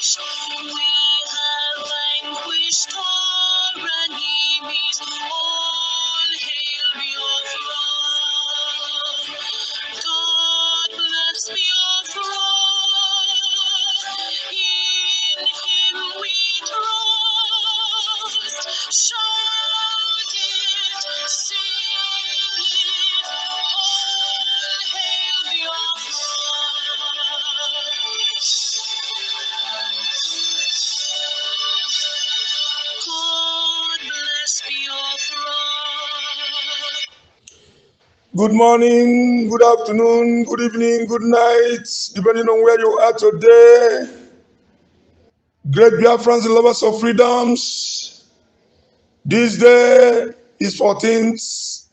We have vanquished our enemies. All hail Biafra. God bless Biafra. In Him we trust. Shout it, sing it. All hail God bless Biafra. Good morning, good afternoon, good evening, good night, depending on where you are today. Great Biafrans, the lovers of freedoms. This day is 14th,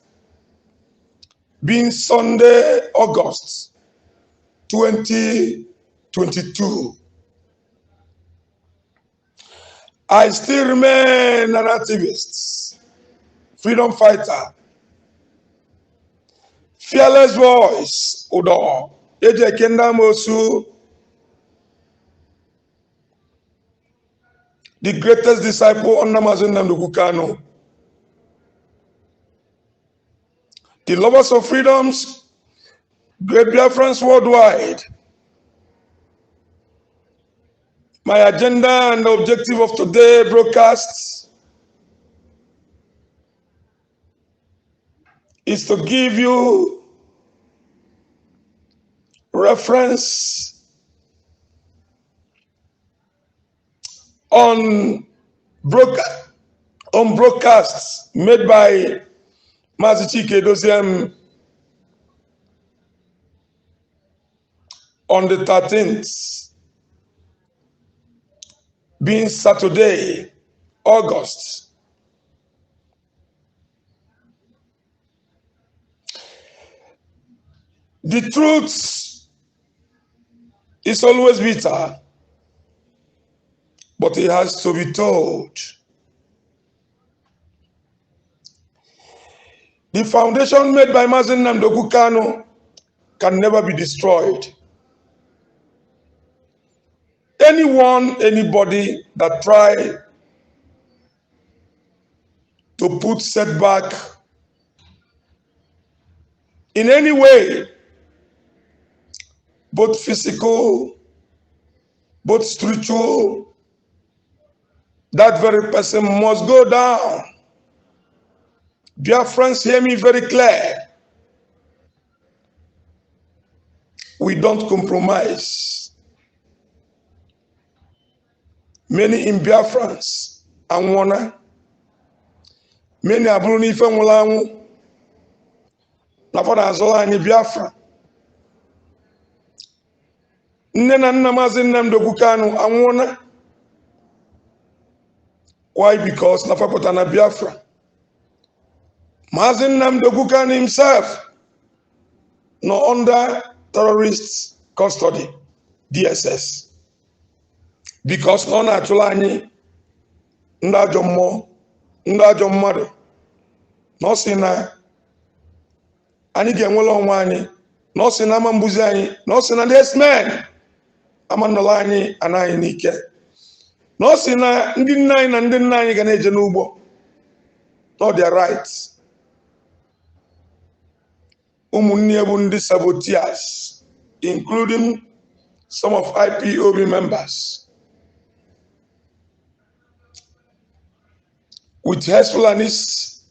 being Sunday, August 2022. I still remain an activist, freedom fighter, fearless voice, Udoo, Amoosu, the greatest disciple under Mazi. The lovers of freedoms, great Biafrans worldwide. My agenda and the objective of today's broadcast is to give you reference on broadcasts made by Mazi Chika Edoziem on the 13th, being Saturday, August. The truth is always bitter, but it has to be told. The foundation made by Mazi can never be destroyed. Anybody that try to put setback in any way, both physical, both spiritual, that very person must go down. Dear friends, hear me very clear. We don't compromise. Many in Biafrans and wanna, many aburu ife nwulanwu na fada azola ni Biafra. Nne na nna Mazi anwụọna. Why? Because na fakota na Biafra. Mazi himself no under terrorist custody, DSS. Because no na-achụla anyị ndị ajọ mmụọ, ndị ajọ mmadụ, na ọ sị na anyị ga-enwere onwe anyị, na ọ sị na ama mbuzi anyị, na ọ sị na ndị ESN ama nnọla anyị anaghị n'ike, na ọ sị na ndị nna anyị na ndị nna anyị ga na-eje n'ugbo, not their rights. Ụmụnne bụ ndị saboteers, including some of IPOB members. With Hezbollah's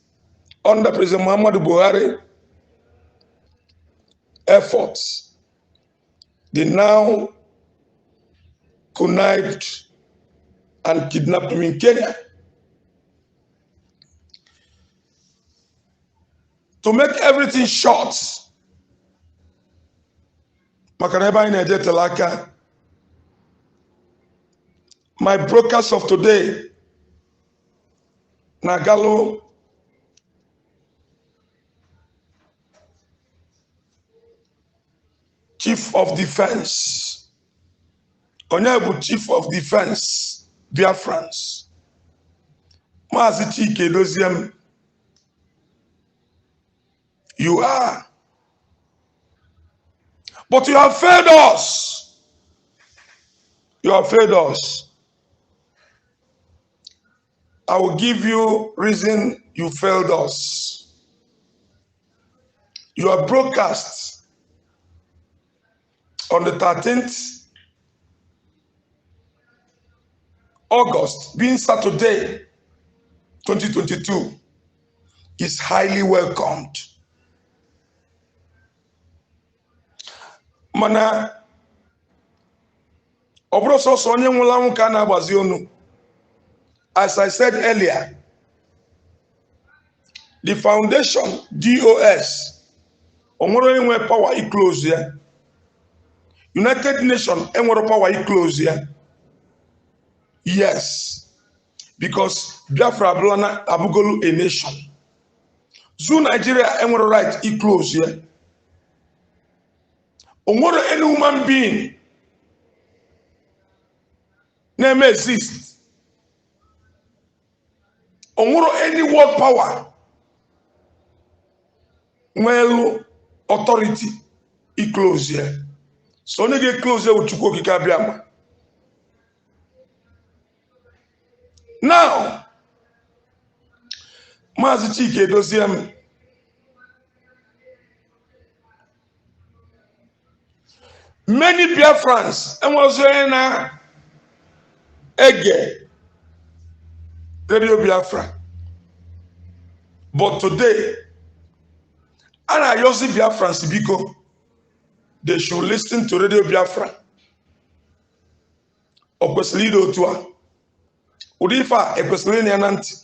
under President Muhammadu Buhari efforts, they now connived and kidnapped him in Kenya. To make everything short, my broadcast of today, Nagalo, Chief of Defense, Honorable Chief of Defense, Biafrans, Mazi Chika Edoziem, you are. But you have failed us. You You have failed us. I will give you reason you failed us. You are broadcast on the 13th August, being Saturday, 2022, is highly welcomed. Mana obroso sonye nwula nka na agbazi onu. As I said earlier, the foundation DOS onwere enwe power I close here. United Nations enwere power I close here. Yes, because Biafra Blana Abugolu a nation. Zoo Nigeria enwere right I close here. Onwere any human being name exist. Onwere any world power nwelu authority I close here. So onye get close here with Chukwu Okike Abiama. Now, Mazi Chika Edoziem, many Biafrans and was na ege Radio Biafra, but today, ana yosi Biafrans biko, they should listen to Radio Biafra. Okwesilido tua. Udifa ekwesili ni ananti.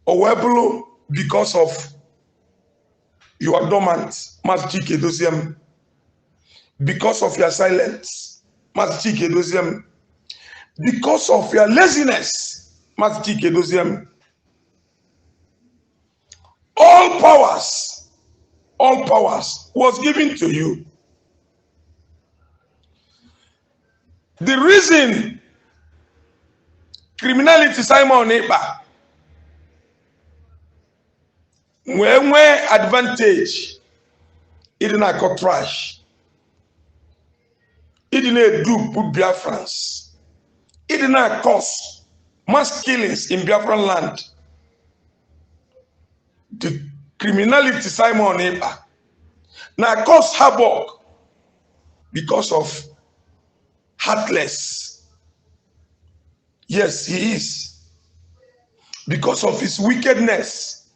Owebulu because of you are dormant, Mazi Chika Edoziem. Because of your silence, Mazi Chika Edoziem. Because of your laziness, Mazi Chika Edoziem. All powers was given to you. The reason criminality Simon Ekpa when advantage it did not cut trash. It did not do put Biafrans. It did not cause mass killings in Biafran land. The criminality Simon Ekpa now cause havoc because of heartless. Yes, he is. Because of his wickedness.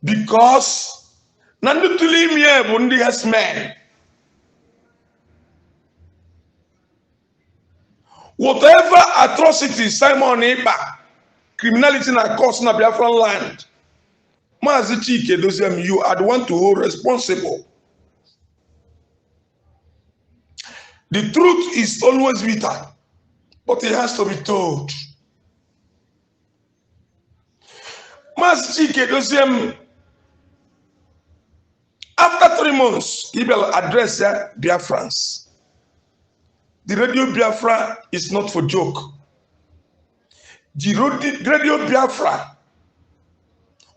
Because Nandutuli Bundi has men. Whatever atrocities Simon Ekpa, criminality na cause na Biafran land, Mazi Chika Edoziem, you are the one to hold responsible. The truth is always bitter, but it has to be told. Mazi Chika Edoziem, after 3 months, he will address Biafrans. The Radio Biafra is not for joke. The Radio Biafra,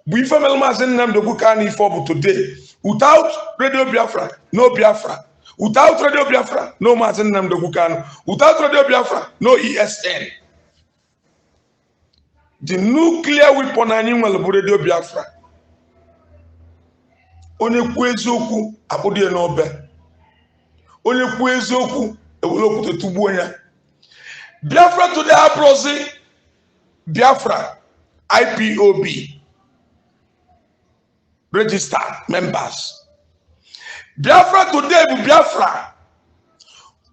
we family mazen nam dogu kani for today. Without Radio Biafra, no Biafra. Without Radio Biafra, no mazen nam dogu kani. Without Radio Biafra, no ESN. The nuclear weapon animal of Radio Biafra. Onye kwezoku abodi enobe. Onye kwezoku ewoloku tetubu onya. Biafra today abrozi Biafra IPOB registered members. Biafra today bu Biafra.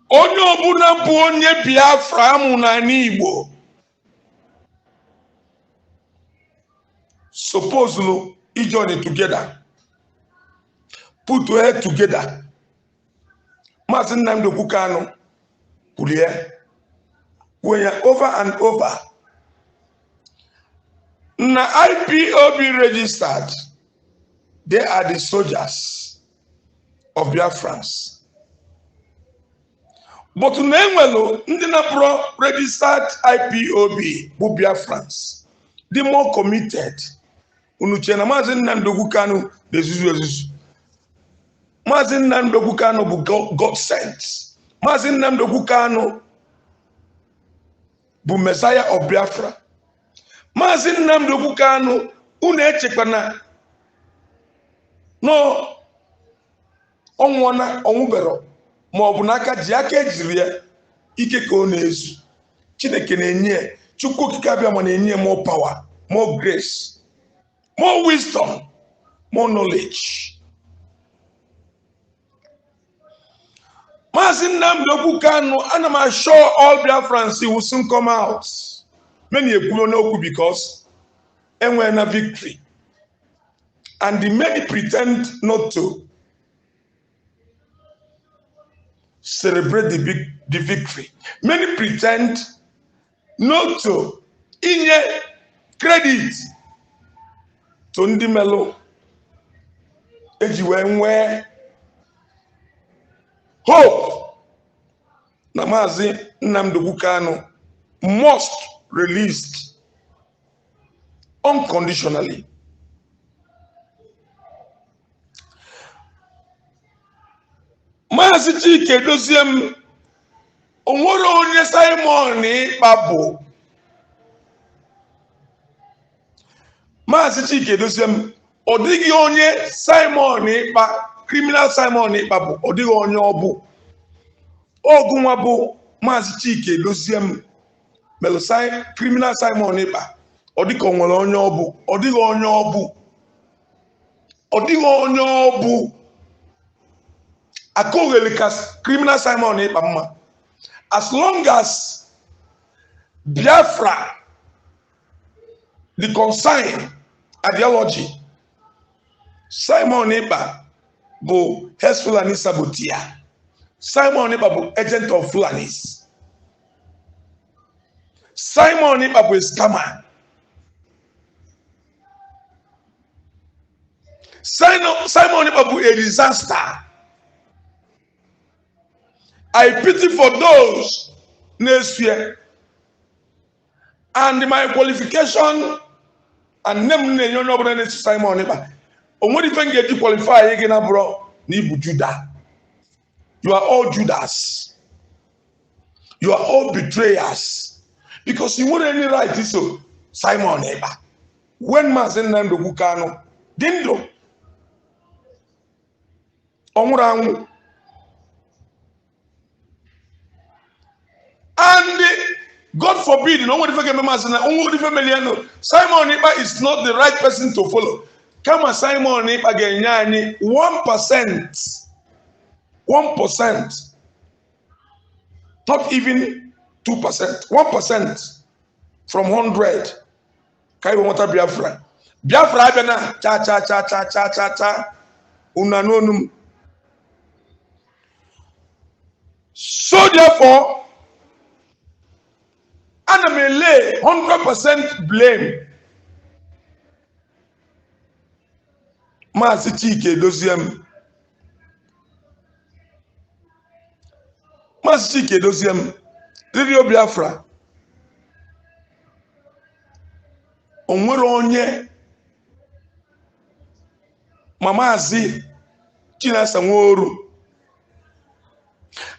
Onye obuna bu onye Biafra amuna n'Igbo. Supposedly, each journey together. Put your head together. Mazin Namdo Kukano, Pulia, when you're over and over. Na IPOB registered, they are the soldiers of Biafrans. But Nemelo, Ndinabro registered IPOB, bu Biafrans. The more committed. Unuchena Mazin Namdo Kukano, the Zuzu. Mazi Nnamdi Kanu bụ God sent. Mazi Nnamdi Kanu bụ Messiah of Biafra. Mazi Nnamdi Kanu unu echekwana no ọnwụna ọnwụbero ma ọ bụ n'aka ji aka ejiri ya ike ka ọ na-ezu. Chineke na-enye Chukwu okike abịa ma na-enye more power, more grace, more wisdom, more knowledge. Mazi Nnamdi Kanu, and I'm sure all Biafrans will soon come out. Many a no because and we're in a victory. And the many pretend not to celebrate the victory. Many pretend not to inye credit to ndị melo eji wee hope na Mazi Nnamdi Kanu must released unconditionally. Mazi Chika Edoziem onwere onye Simon Ekpa bụ. Mazi Chika Edoziem ọ dịghị onye Simon Ekpa, criminal Simon Ekpa bụ, ọ dịghị onye ọ bụ. Ogunwa bụ Mazi Chika Edoziem Melosai criminal Simon Ekpa ọ dịka o nwere onye ọ bụ, ọ dịghị onye ọ bụ, ọ dịghị onye ọ bụ. Akogelikas criminal Simon Ekpa mma. As long as Biafra, the concern ideology, Simon Ekpa bụ Hes Fulani saboteur. Simon Ekpa bụ agent of Fulanis. Simon Ekpa bụ scammer. Simon Ekpa bụ a disaster. I pity for those next year. And my qualification and name name Simon Ekpa. Onwere ife get you qualify again, bro. Ni Judah. You are all Judas. You are all betrayers. Because you wouldn't any right to Simon Ekpa. When Mazi Nnamdi Kanu dindo onwurangu. And God forbid, no one Simon Ekpa is not the right person to follow. Come on, Simon Ekpa genyani 1%. 1%. Not even 2%. 1% from 100. Kaiwa mota Biafra. Biafra abena cha. Unanonum. So therefore, and I may lay 100% blame. Mazi Chika Edoziem. Mazi Chika Edoziem. Radio Biafra. Onwere onye. Mazi Chinasa Nworu.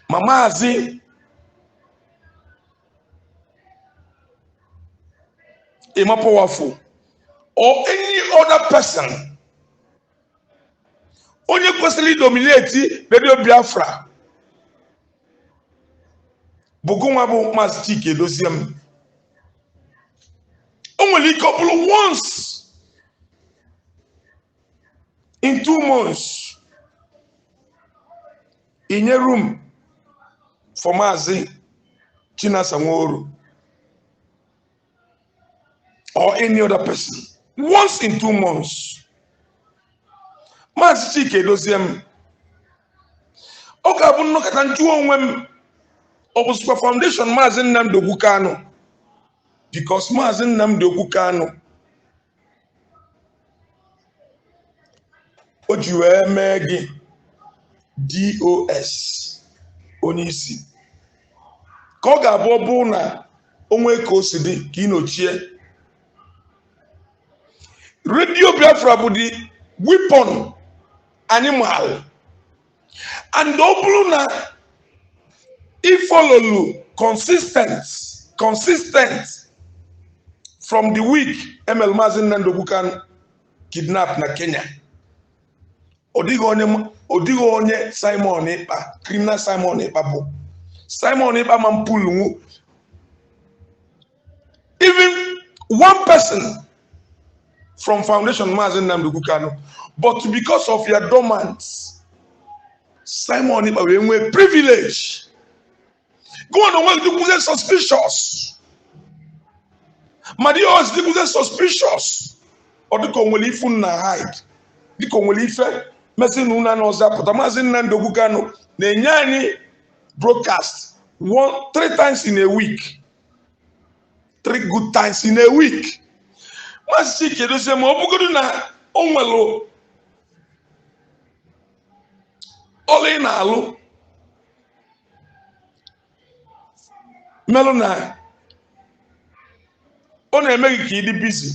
Mazi more powerful or any other person only personally dominate Radio Biafra Bugunwa bu Mazi Chika Edoziem only couple once in 2 months in a room for Mazi Chinasa Nworu or any other person once in 2 months. Mazi Chika Edoziem oka bu no kata ntu onwem obuskwa foundation Mazi Nnamdi Kanu because Mazi Nnamdi Kanu ojiwe megi DOS onisi ko ga bu na onwe ka osidi ka inochie Radio Biafra bụ the weapon animal And Obluna, if follow consistent from the week ML Mazi Ndogukan kidnap na Kenya. Odigo onye Simon Ekpa, criminal Simon Ekpa bo. Simon Ekpa mampulu. Even one person from Foundation Mazi Ndogukan, but because of your dormant, Simon Ekpa we privilege. Go on the work, you suspicious. Madio is suspicious. Or the Congolese na hide. The Congolese messing nuna no zapota. Mazi Ndogukan ne nyani broadcast 3 times in a week. 3 good times in a week. Mazi Edoziem obugodu na onwelo. Ole na alu. Melona. On eme ka ịdị busy.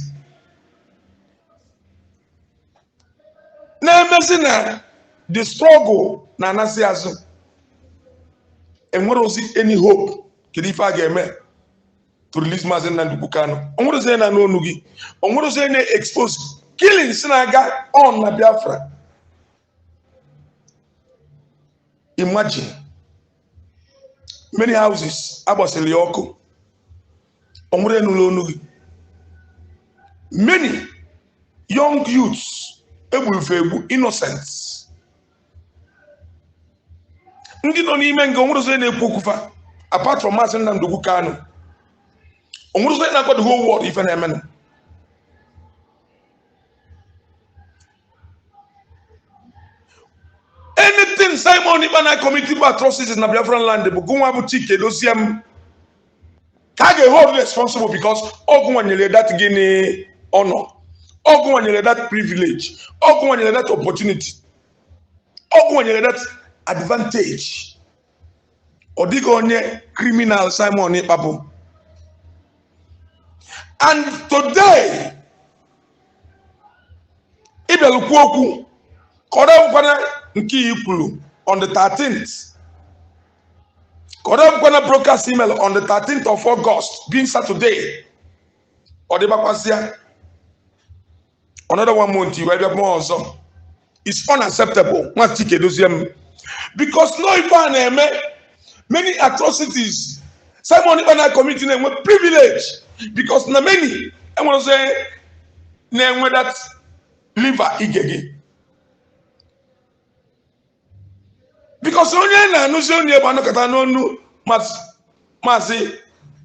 Na-emezi na the struggle na anasị azụ. Enwere ozi any hope kedu ife a ga-eme to release Mazi Ndogukan. Onwere ozi na n'onu gị. Onwere ozi na expose killings na-aga on na Biafra. Imagine many houses agbasịrị ọkụ. Onwere n'onu gị. Many young youths egbu innocents. Ndị nọ n'ime nga onwere ozi na-ekwu okufa apart from Mazi Ndogukan. Onwere ozi na-agwa the whole world ife na-eme. Anything Simon Ekpa na committed atrocities na Biafran land bụ gụnwa bụ Chika Edoziem ka hold responsible because ogwanyele that gini honor, ogwanyele that privilege, ogwanyele that opportunity, ogwanyele that advantage. Odigo onye criminal Simon Ekpa. And today ibelukwoku koda nke ikulu on the 13th. Koda gonna broadcast email on the 13th of August, being Saturday. Or the Bapasia. Another 1 month, you have more also. It's unacceptable. Because no even many atrocities. Simon Ekpa committing them with privilege. Because na many, I want to say, name that liver igege. Because onye na anuzi onye ba nakata n'onu Mazi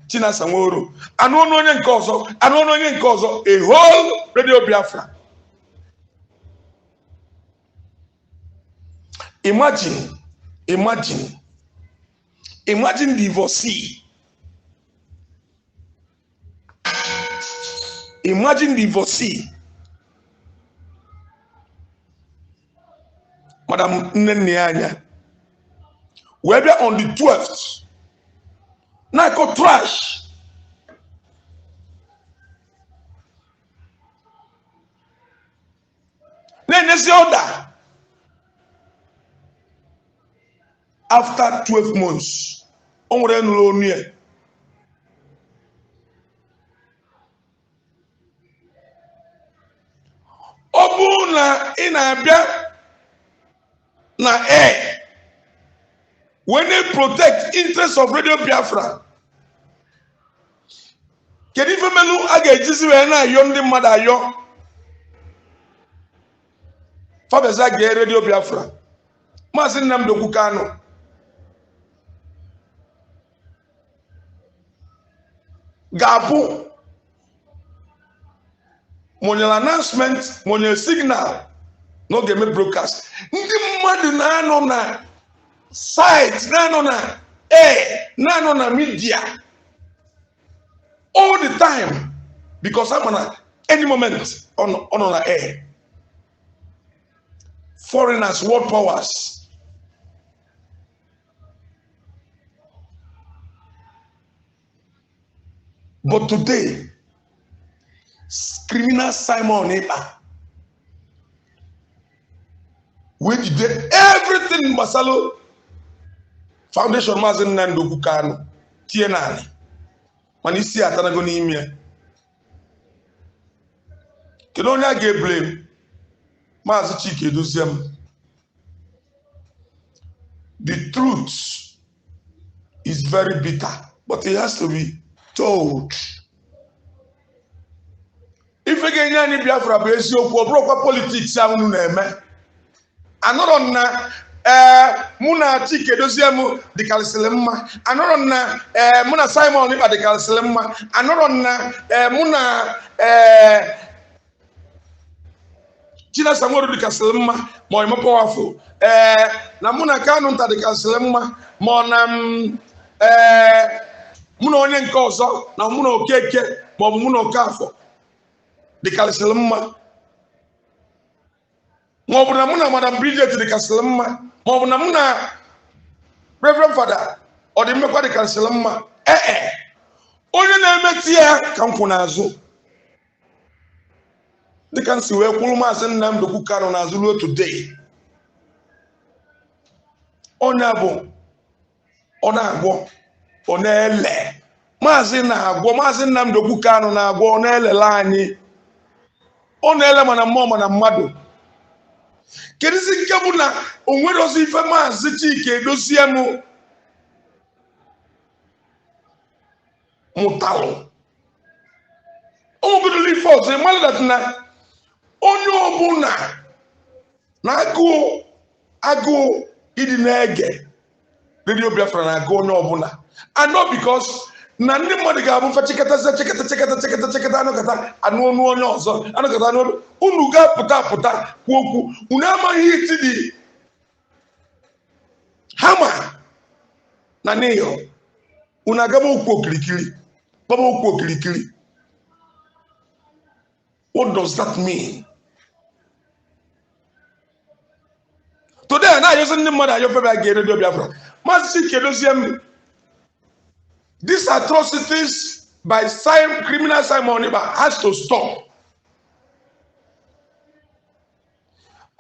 Chinasaworo anu onye nke ọzọ a whole Radio Biafra. Imagine divorcee. Imagine divorcee. Madam Nneanya. Whether on the 12th, now I got trash. Then there's the order. After 12 months, on the Obuna in Abia na when they protect interests of Radio Biafra, can you remember again? Na young the mother yo. Fabeza ge Radio Biafra. Mazi Ndogukan. Gabu. Money announcement, money signal. No game broadcast. Ndi madu na no na. Sites, na media all the time because I'm on any moment on air. Foreigners, world powers. But today, criminal Simon Ekpa which did everything Basalo Foundation Mazi Nnamdi Kanu TNI. Manisi atanago n'ime. Kedu onye a ga-blame? Mazi Chika Edoziem. The truth is very bitter, but it has to be told. If again any Biafra bụ eziokwu, ọ bụrụkwa politics ahụ na-eme. Anọrọ na mụ na Chika Edoziem dịkarịsịrị mma. Anọrọ na mụ na Simon Ekpa dịkarịsịrị mma. Anọrọ na mụ na China Samuel dịkarịsịrị mma ma ọ ime powerful. Na mụ na Kanu nta dịkarịsịrị mma ma ọ na mụ na onye nke ọzọ na mụ na Okeke ma ọ bụ mụ na Okafọ dịkarịsịrị mma. Ma ọ bụ na mụ na Madam Bridget dịkarịsịrị mma ma ọ bụ na mụ na Reverend Father ọ dị mmekwa dịkarịsịrị mma. Onye na-emeti ya ka m kwụ n'azụ dịka nsi wee kwuru Maazị Nnamdi Kanu n'azụ ruo today. Onye bụ ọ na-agwọ ọ na-ele Maazị na-agwọ Maazị Nnamdi Kanu na-agwọ ọ na-elele anyị ọ na-ele mana mmụọ mana mmadụ. Kedụzi nke bụ na o nwere ozi ife Maazị Chika Edoziem mụtalụ ụmụbido ife ọzọ ịmalụ dat na onye ọbụla na-agụ ịdị na-ege Radio Biafra na-agụ onye ọbụla. And not because na ndị mmadụ ga-abụ fa chekata anụkata anụ ọnụ onye ọzọ anụkata anụ unu ga-apụta kwuo okwu unu amaghị iti dị hama na n'iyo unu agaba okwu okirikiri gbaba okwu okirikiri. What does that mean? Today na ayọsị ndị mmadụ ayọfebe aga Radio Biafra. Maazị Chika Edoziem, these atrocities by criminal Simon Ekpa has to stop.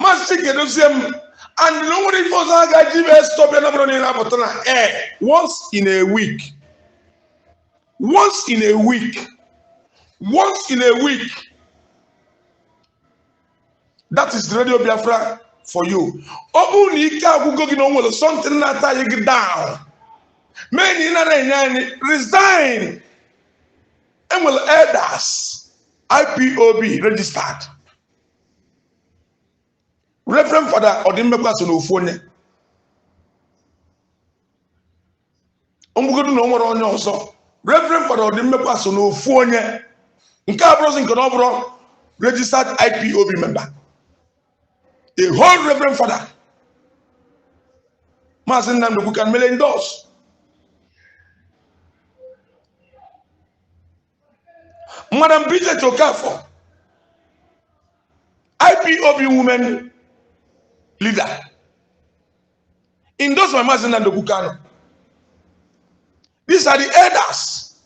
Maazị Chika Edoziem and nobody force aga jibe stop ya nabro ni na botona once in a week. Once in a week. That is Radio Biafra for you. Obu ni ike agwụgo gị na onwere something na-ata gị down. Many in resign. And will elders IPOB registered. Reverend Father Odimekwa so no phone. Ombugodu no nwere onye ọzọ. Reverend Father Odimekwa so no phone. Nke abụrụ nke na ọbụrụ registered IPOB member. A whole Reverend Father. Maazị Nnamdi Kanu may endorse. Madam Bridget Okafọ, IPOB women leader, endorsed by Mazi Nnamdi Kanu. These are the elders.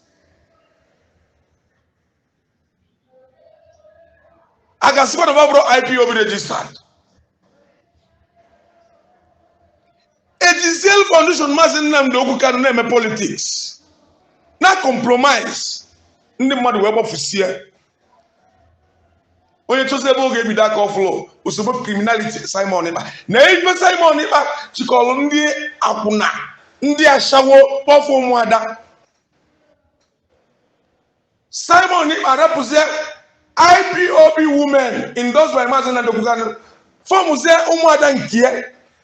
I can see what about IPOB registered. Edoziem Foundation Mazi Nnamdi Kanu name politics. Not compromise. Ndị mmadụ wee gbafusie onye chose ebe oge ebido aka ọfụlụ usoro criminality Simon Ekpa na ebe Simon Ekpa chịkọrọ ndị akwụna ndị ashawo kpọfụ ụmụada. Simon Ekpa represent IPOB women endorsed by Mazi Nnamdi Kanu fọmụzie ụmụada nke ya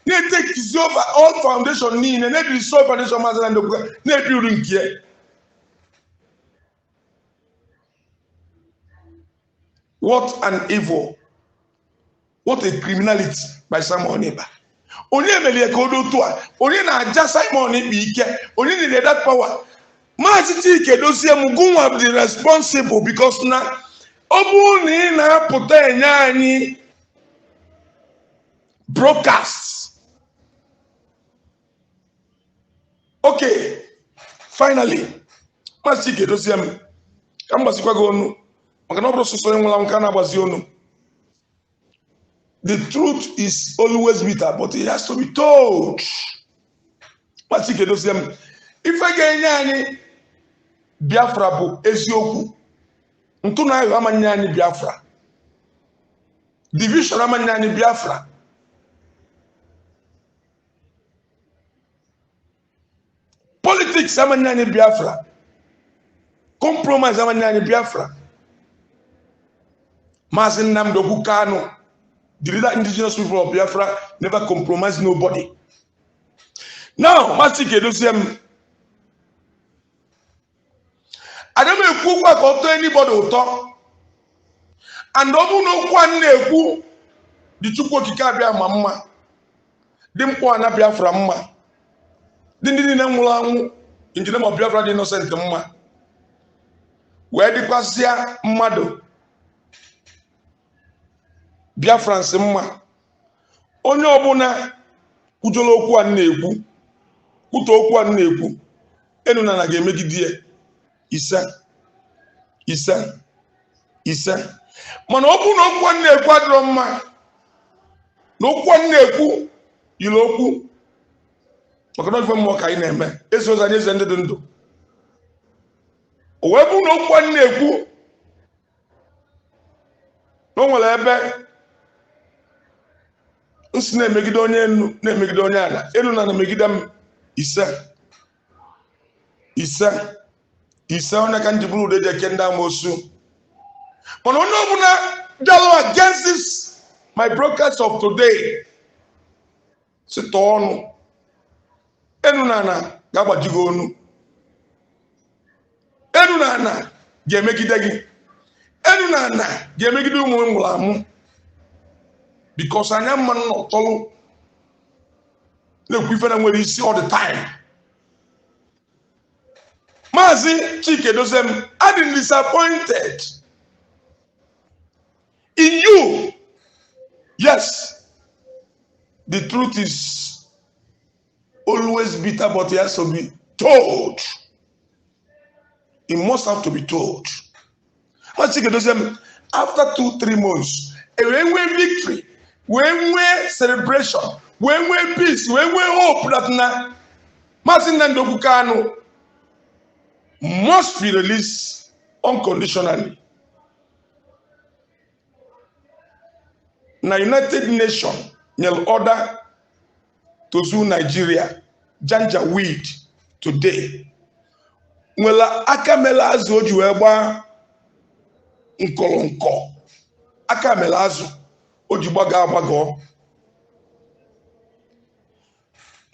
na-etekizi over all foundation niile na-ebiri so foundation Mazi Nnamdi Kanu na-ebi uru nke ya. What an evil. What a criminality by Simon Ekpa. Onye melie ka odo to onye na-aja Simon Ekpa ike. Onye need that power. Maazị Chika Edoziem gunwa be responsible because na obu ni na-apụta enye anyị broadcast. Okay. Finally, Maazị Chika Edoziem ka mgbasikwa gị onu. Maka na ọ bụrụ sọsọ enwela nka na-agbazi onu. The truth is always bitter, but it has to be told. Mazi Edoziem, if I get Biafra bụ eziokwu, ntụ na aghọ amanye anyị Biafra, division amanye anyị Biafra, politics amanye anyị Biafra, compromise amanye anyị Biafra. Mazi Nnamdi Kanu, the leader indigenous people of Biafra, never compromise nobody. Now, Mazi Edoziem, I don't know who work to anybody who talk. And don't know one who the Chukwu Kikabia Mamma. Dim Kwana Biafra Mamma. Didn't know in the name of Biafra innocent Mamma. Where the Pasia Mado Biafrans Mamma. Onye ọbụna kujolo okwu a na-ekwu, kuto okwu a na-ekwu, enu na ga-emegide Isa. Mana okwu na okwu a na-ekwu adịrọ mma. Na okwu a na-ekwu yiri okwu. Maka na ife mmụọ ka anyị na-eme. Ezi ụzọ anyị eze ndị dị ndụ. O wee bụ na okwu a na-ekwu na o nwere ebe nsi na-emegide onye enu na-emegide onye ala. Enu na-emegide m Ise onye ka njiburu ude je kenda Amoosu. Mana onye ọbụla dalo against this, my broadcast of today, site ọnụ. Enu na ga-agbajigo onu. Enu na ga-emegide gị. Enu na ga-emegide ụmụ nwụrụ amụ. Because anya mma nọ tọlụ na-ekwu ife na nwere isi all the time. Mazi Chika Edoziem, I've been disappointed in you. Yes, the truth is always bitter, but it has to be told. It must have to be told. Mazi Chika Edoziem, after 2-3 months, when we victory, when we celebration, when we peace, when we hope that na Mazi Nnamdi Kanu must be released unconditionally. Na United Nations will order to sue Nigeria, Janjaweed today. Nwela akamela azu oji wegba nkolonko. Akamela azu oji gbaga.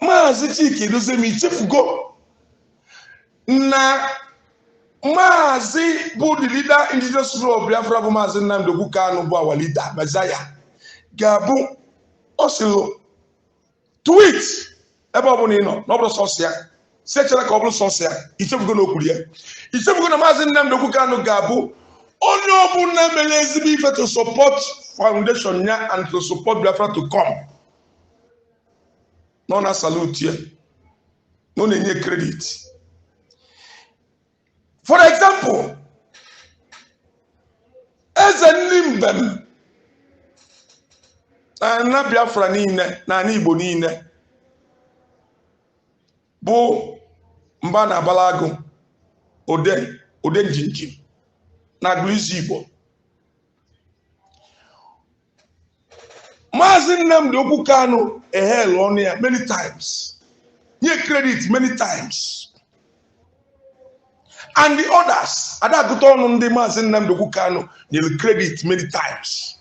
Mazi Chika Edoziem ichefugo na Mazi bụ the leader indigenous people of Biafra bụ Mazi Nnamdi Kanu bụ our leader Messiah ga-abụ osilo tweet ebe ọ bụla ị nọ n'ọbụrụ sọsọ ya sechere ka ọ bụrụ sọsọ ya ichefugo n'okwu ya ichefugo na Mazi Nnamdi Kanu ga-abụ onye ọbụla mere ezigbo ife to support foundation ya and to support Biafra to come no na salute ya no na-enye credit. For example, eze Nimbem na Biafra niile na Igbo niile bụ mba na Abalagu ode njinjim na Agụizi Igbo. Mazi Nnamdi Kanu ehel ọnụ ya many times, nye credit many times. And the others, Adaguton ndị Mazi Nnamdi Kanu, they'll credit many times.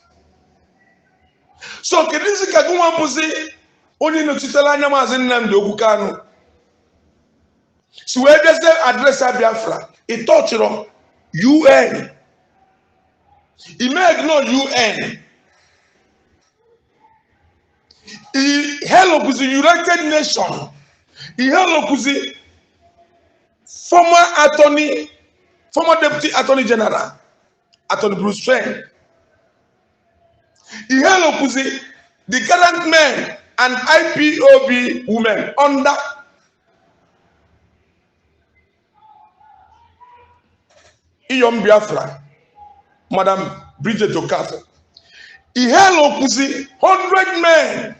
So, kedisi kaguma pusi, only no titela anya Mazi Nnamdi Kanu. So, where does the address Biafra? He touched on UN. He may ignore UN. He held up with the United Nations. He held up with the former Deputy Attorney General, Attorney Bruce Feng. He held up with the current men and IPOB women under Iyom Biafra, Madam Bridget Okafor. ihelo kuzi 100 men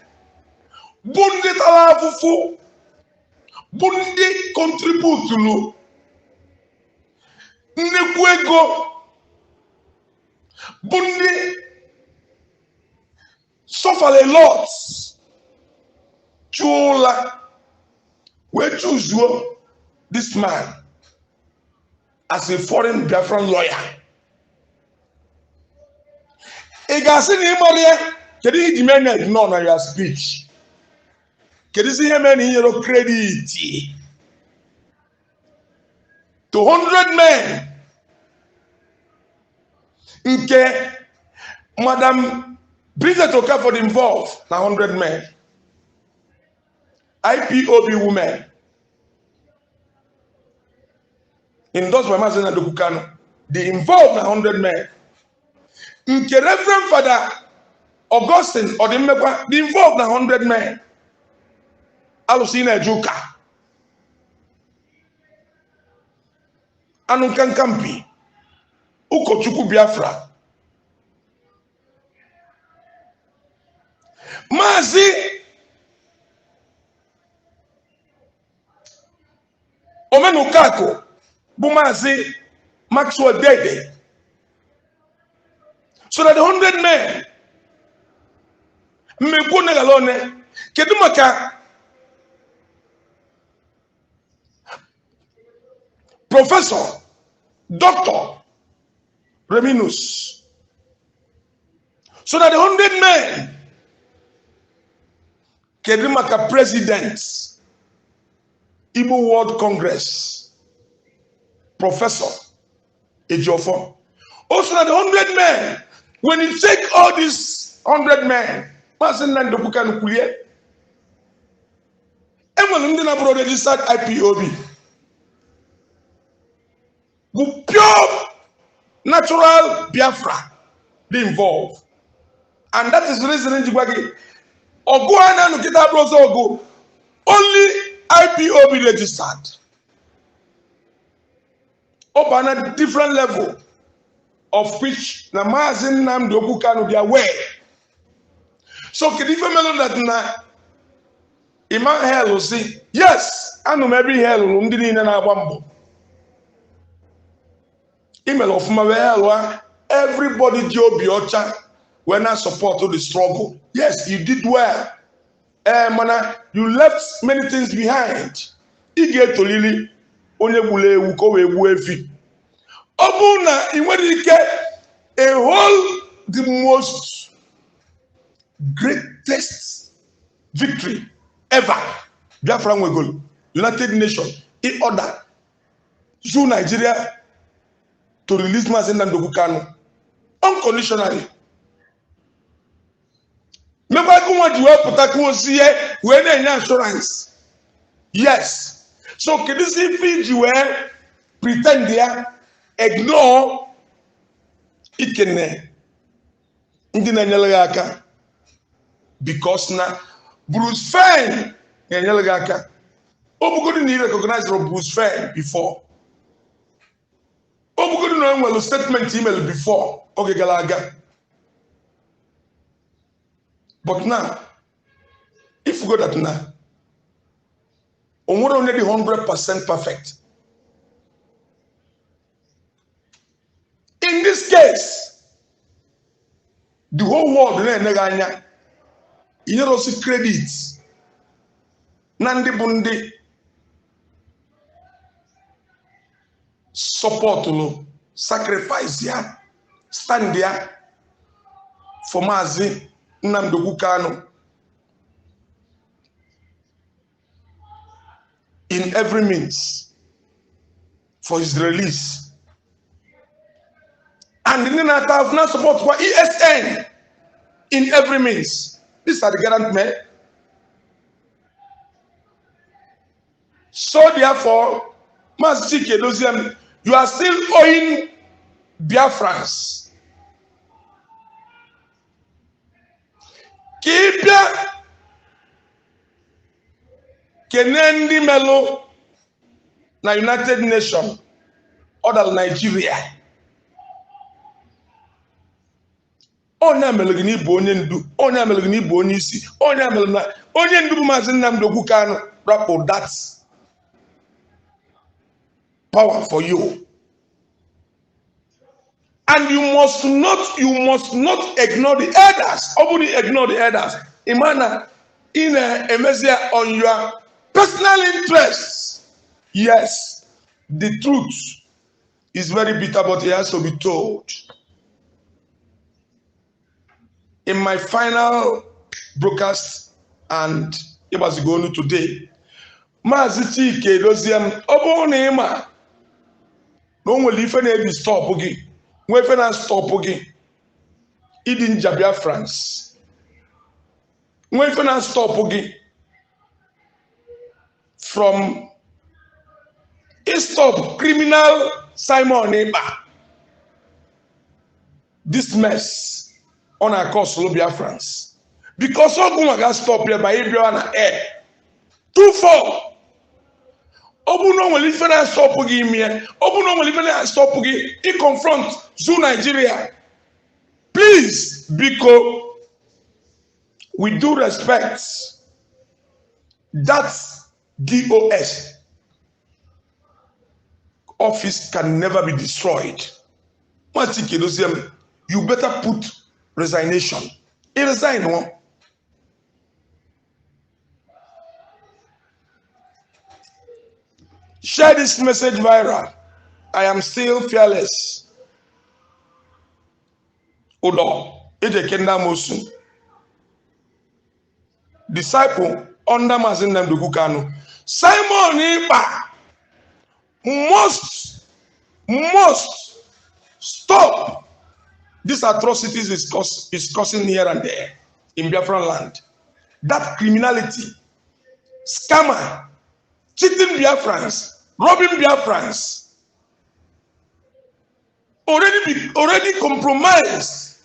bundi talafufu bundi contribute lu nnekwu ego bundi suffer a lot chula we choose this man as a foreign Biafran lawyer. Igasi ni Maria, kedi he demanded none of your speech. Kedi see him in your credit to 100 men. Nke Madam Bridget Oka for the involved na 100 men. IPOB women. Endorsed by Mazi and they involved 100 men. Nke Reverend Father Augustine or the involved 100 men. Alusina Chika. Anunkankampi. Ukochuku Biafra. Mazi Omenukako. Bumazi Maxwell Dede. So that the 100 men mekune galone kedumaka Professor Dr. Reminus. So that the 100 men kedumaka President Igbo World Congress Professor Ejiofor. Also that the 100 men, when you take all these 100 men, Mazi and Ndigbo Kulie, everyone in the abroad registered IPOB. With pure natural Biafra be involved. And that is the reason in Jibwagi. Oguana no kita broso ogo. Only IPOB registered. Up on a different level of which na Mazi and Ndigbo be aware. So can you remember that na Iman hell will say, yes, I know maybe hell will be in an abambo. Email of my hell, everybody Joe Biocha when I support to the struggle. Yes, you did well. Mana, you left many things behind. You get to Lily. Onye bule wuko we wefi. Obuna inwedike a whole the most greatest victory ever. Biafra Wegol, United Nations, in order to Nigeria to release Mazi and Ndigbo unconditionally. Remember what you have put when insurance. Yes. So can you see Fiji where pretend there, ignore it can because now Bruce Fane and Obugo didn't recognize Bruce Fane before. Obugo didn't know statement email before. Okay, Galaga. But now, if you go that now, we're only 100% perfect. In this case, the whole world you know see credits. Nandi Bundi support sacrifice ya stand there for Mazi and Ndigbo in every means for his release. And then I have now support for ESN in every means. These are the garant men. So therefore, Mazi Edoziem, you are still owing Biafrans. Kipia Kenendi Melo na United Nations or Nigeria. Onye amelgini bụ onye ndu, onye amelgini bụ onye isi, onye amelgina, onye ndu bụ Mazi Nnamdi Kanu rapụ that power for you. And you must not ignore the elders. Only ignore the elders. Imana in a measure on your personal interests. Yes, the truth is very bitter, but it has to be told. In my final broadcast, and it was going today, Mazi Chika Edoziem, Obonema, no one will even stop again. We finna stop again. Idin Biafrans. We finna stop again. From a stop criminal Simon Ekpa. This mess on our course Biafrans. Because all going to stop here by everyone air. 2-4. Obuno will even stop again here. Obuno will even stop again. He confront Zoo Nigeria. Please, because we do respect that DOS office can never be destroyed. Edoziem, you better put resignation. He resigned one. Share this message viral. I am still fearless. Udoo, Amoosu. Disciple under Mazi Nnamdi Kanu. Simon Ekpa must stop these atrocities is causing here and there in Biafran land. That criminality, scammer, cheating Biafrans, robbing Biafrans, already compromised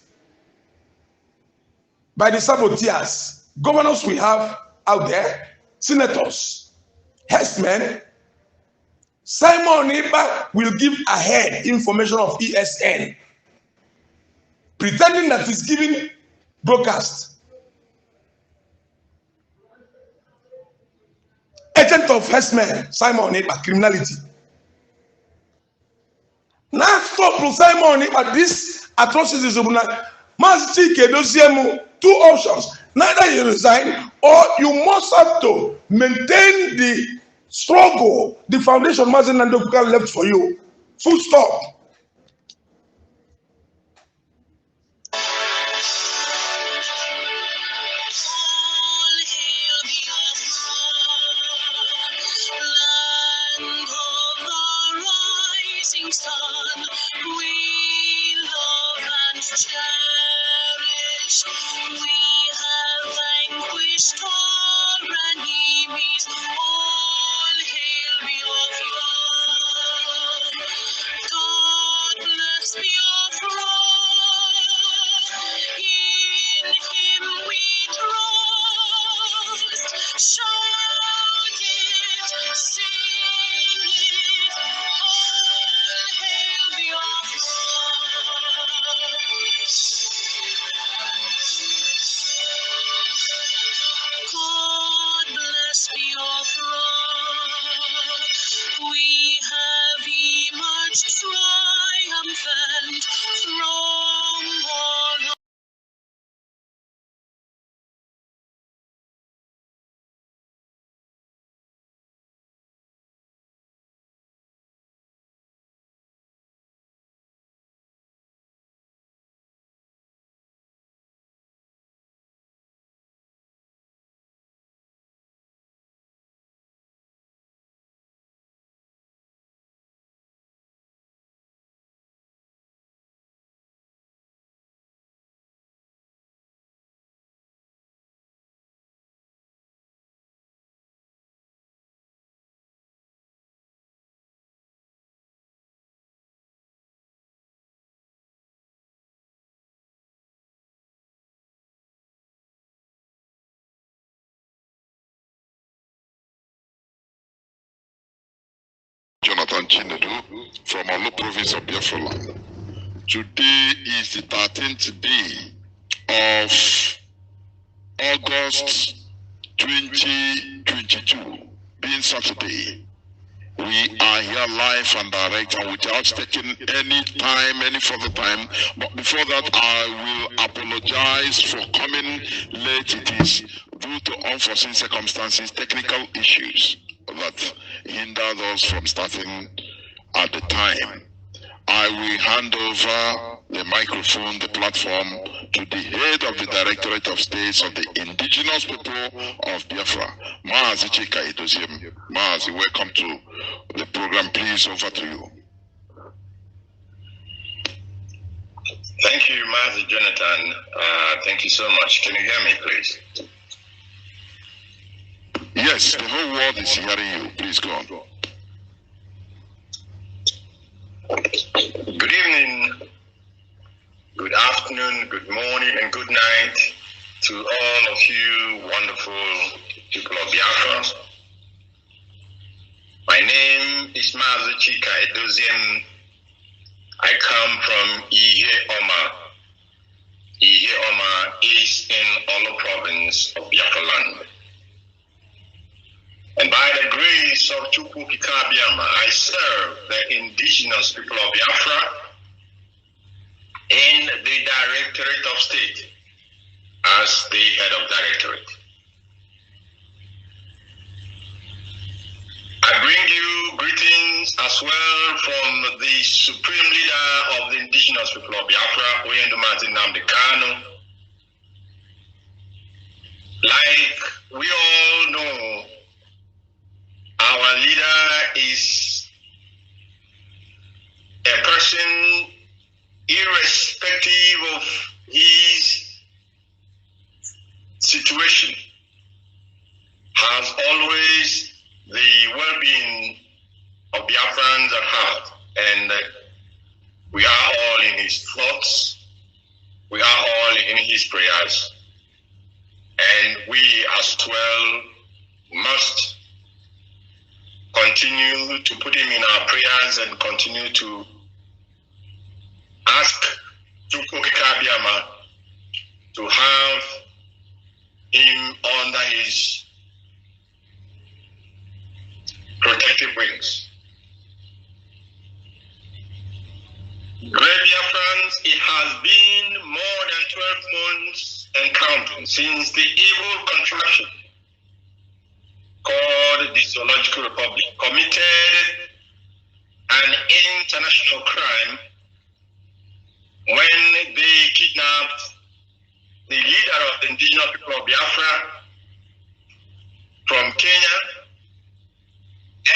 by the saboteurs, governors we have out there, senators, herdsmen. Simon Ekpa will give ahead information of ESN, pretending that he's giving broadcast. Agent of herdsmen, Simon Ekpa, criminality. Now stop Simon Ekpa, this atrocities of Mazi Chika Edoziem, 2 options. Neither you resign or you must have to maintain the struggle, the foundation Mazi Nnamdi Kanu left for you. Full stop. Jonathan Chinedu from Olu province of Biafra. Today is the 13th day of August 2022, being Saturday. We are here live and direct and without taking any time, any further time. But before that, I will apologize for coming late. It is due to unforeseen circumstances, technical issues that hindered us from starting at the time. I will hand over the microphone, the platform, to the head of the Directorate of States of the Indigenous People of Biafra, Mazi Chika Edoziem. Mazi, welcome to the program. Please, over to you. Thank you, Mazi Jonathan. Thank you so much. Can you hear me, please? Yes, the whole world is hearing you. Please go on. Good evening, good afternoon, good morning, and good night to all of you wonderful people of Biafra. My name is Mazi Chika Edoziem. I come from Ihe Oma is in Olo province of Biafra land. And by the grace of Chukwu Kikabiama, I serve the indigenous people of Biafra in the Directorate of State as the head of Directorate. I bring you greetings as well from the Supreme Leader of the indigenous people of Biafra, Mazi Kanu. Like we all know, our leader is a person, irrespective of his situation, has always the well-being of Biafrans at heart. And we are all in his thoughts. We are all in his prayers. And we as well must continue to put him in our prayers and continue to ask Chukwu Kikabiama to have him under his protective wings. Great Biafrans, it has been more than 12 months and counting since the evil contraction called the Zoological Republic committed an international crime when they kidnapped the leader of the indigenous people of Biafra from Kenya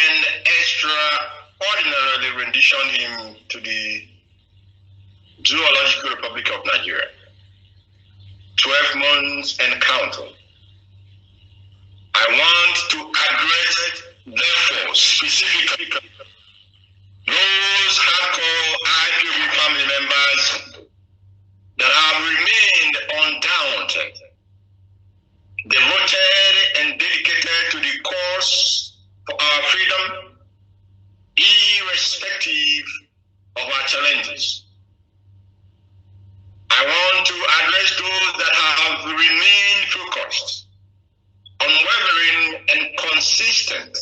and extraordinarily renditioned him to the Zoological Republic of Nigeria. 12 months and counting. I want to address, therefore, specifically those hardcore IPOB family members that have remained undaunted, devoted and dedicated to the cause for our freedom, irrespective of our challenges. I want to address those that have remained focused, unwavering and consistent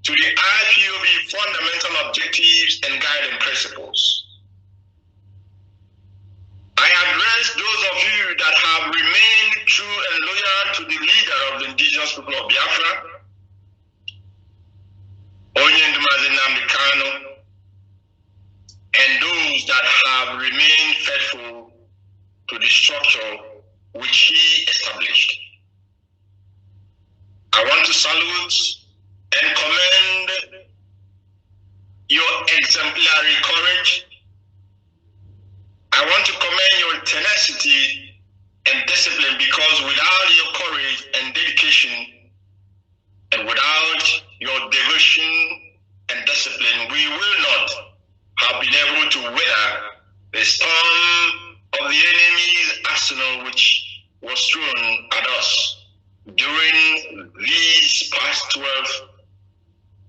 to the IPOB fundamental objectives and guiding principles. I address those of you that have remained true and loyal to the leader of the indigenous people of Biafra, Mazi Kanu, and those that have remained faithful to the structure which he established. I want to salute and commend your exemplary courage. I want to commend your tenacity and discipline, because without your courage and dedication and without your devotion and discipline, we will not have been able to weather the storm of the enemy's arsenal which was thrown at us during these past 12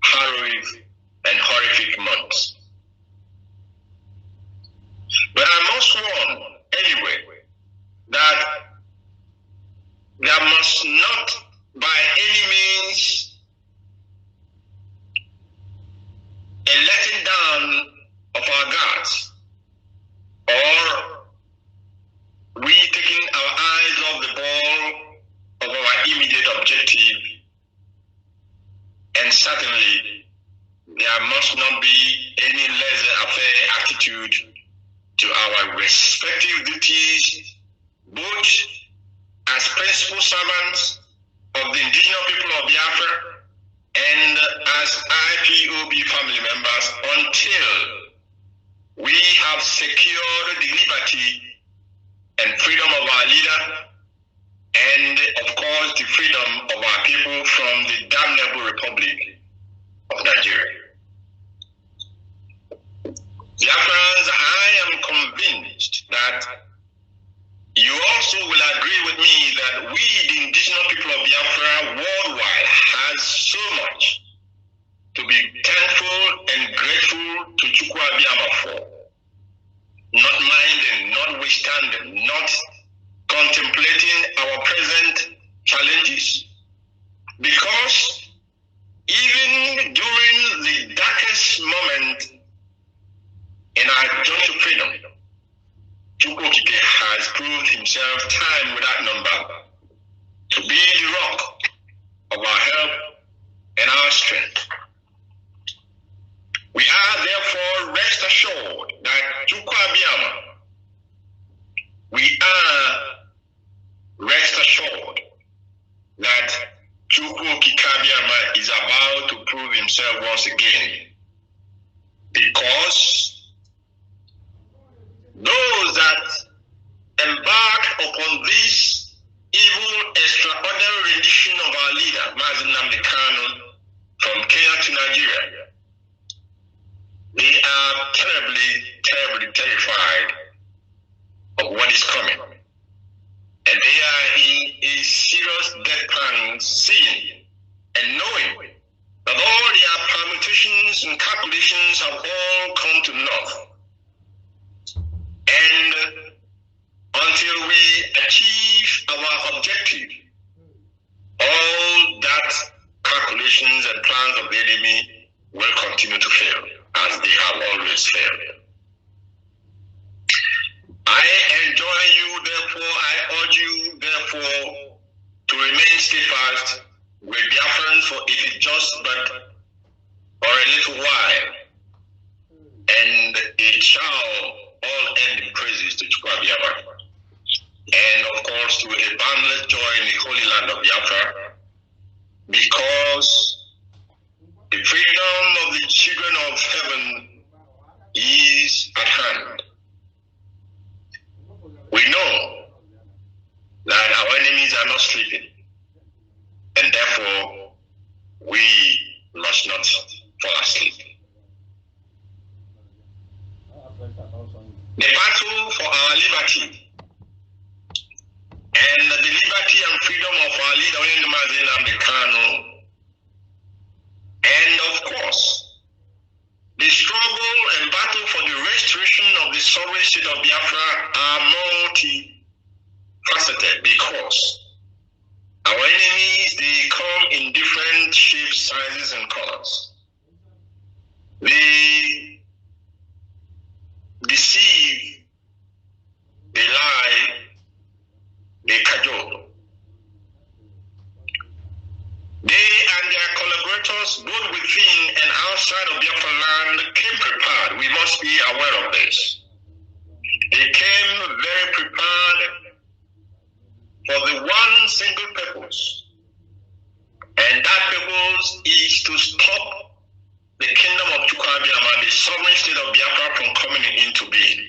harrowing and horrific months. But I must warn anyway that there must not be any laissez-faire attitude to our respective duties, both as principal servants of the indigenous people of Biafra and as IPOB family members until we have secured the liberty and freedom of our leader and, of course, the freedom of our people from the damnable Republic of Nigeria. Biafrans, I am convinced that you also will agree with me that we, the indigenous people of Biafra worldwide, has so much to be thankful and grateful to Chukwu Abiyama for. Not minding, notwithstanding, not contemplating our present challenges. Because even during the darkest moment in our journey to freedom, Chukwu has proved himself time without number to be the rock of our help and our strength. We are therefore rest assured that Chukwu Abiyama, we are rest assured that Chukwu Abiyama is about to prove himself once again, because those that embark upon this evil, extraordinary rendition of our leader, Mazi from Kenya to Nigeria, they are terribly, terribly terrified of what is coming. And they are in a serious death pang, seeing and knowing that all their permutations and calculations have all come to naught. And until we achieve our objective, all that calculations and plans of the enemy will continue to fail, as they have always failed. I enjoin you, therefore, I urge you, therefore, to remain steadfast with Biafrans, for it is just but for a little while, and it shall all end in praises to Chukwu Abiyama, and of course to a boundless joy in the holy land of Biafra, because the freedom of the children of heaven is at hand. We know that our enemies are not sleeping, and therefore we must not fall asleep. The battle for our liberty and the liberty and freedom of our leader, Mazi, and of course, the struggle and battle for the restoration of the sovereign state of Biafra are multifaceted, because our enemies, they come in different shapes, sizes, and colors. They deceive, they lie, they cajole. They and their collaborators, both within and outside of Biafra land, came prepared. We must be aware of this. They came very prepared for the one single purpose, and that purpose is to stop the kingdom of Chukwu Abiyama, the sovereign state of Biafra, from coming into being.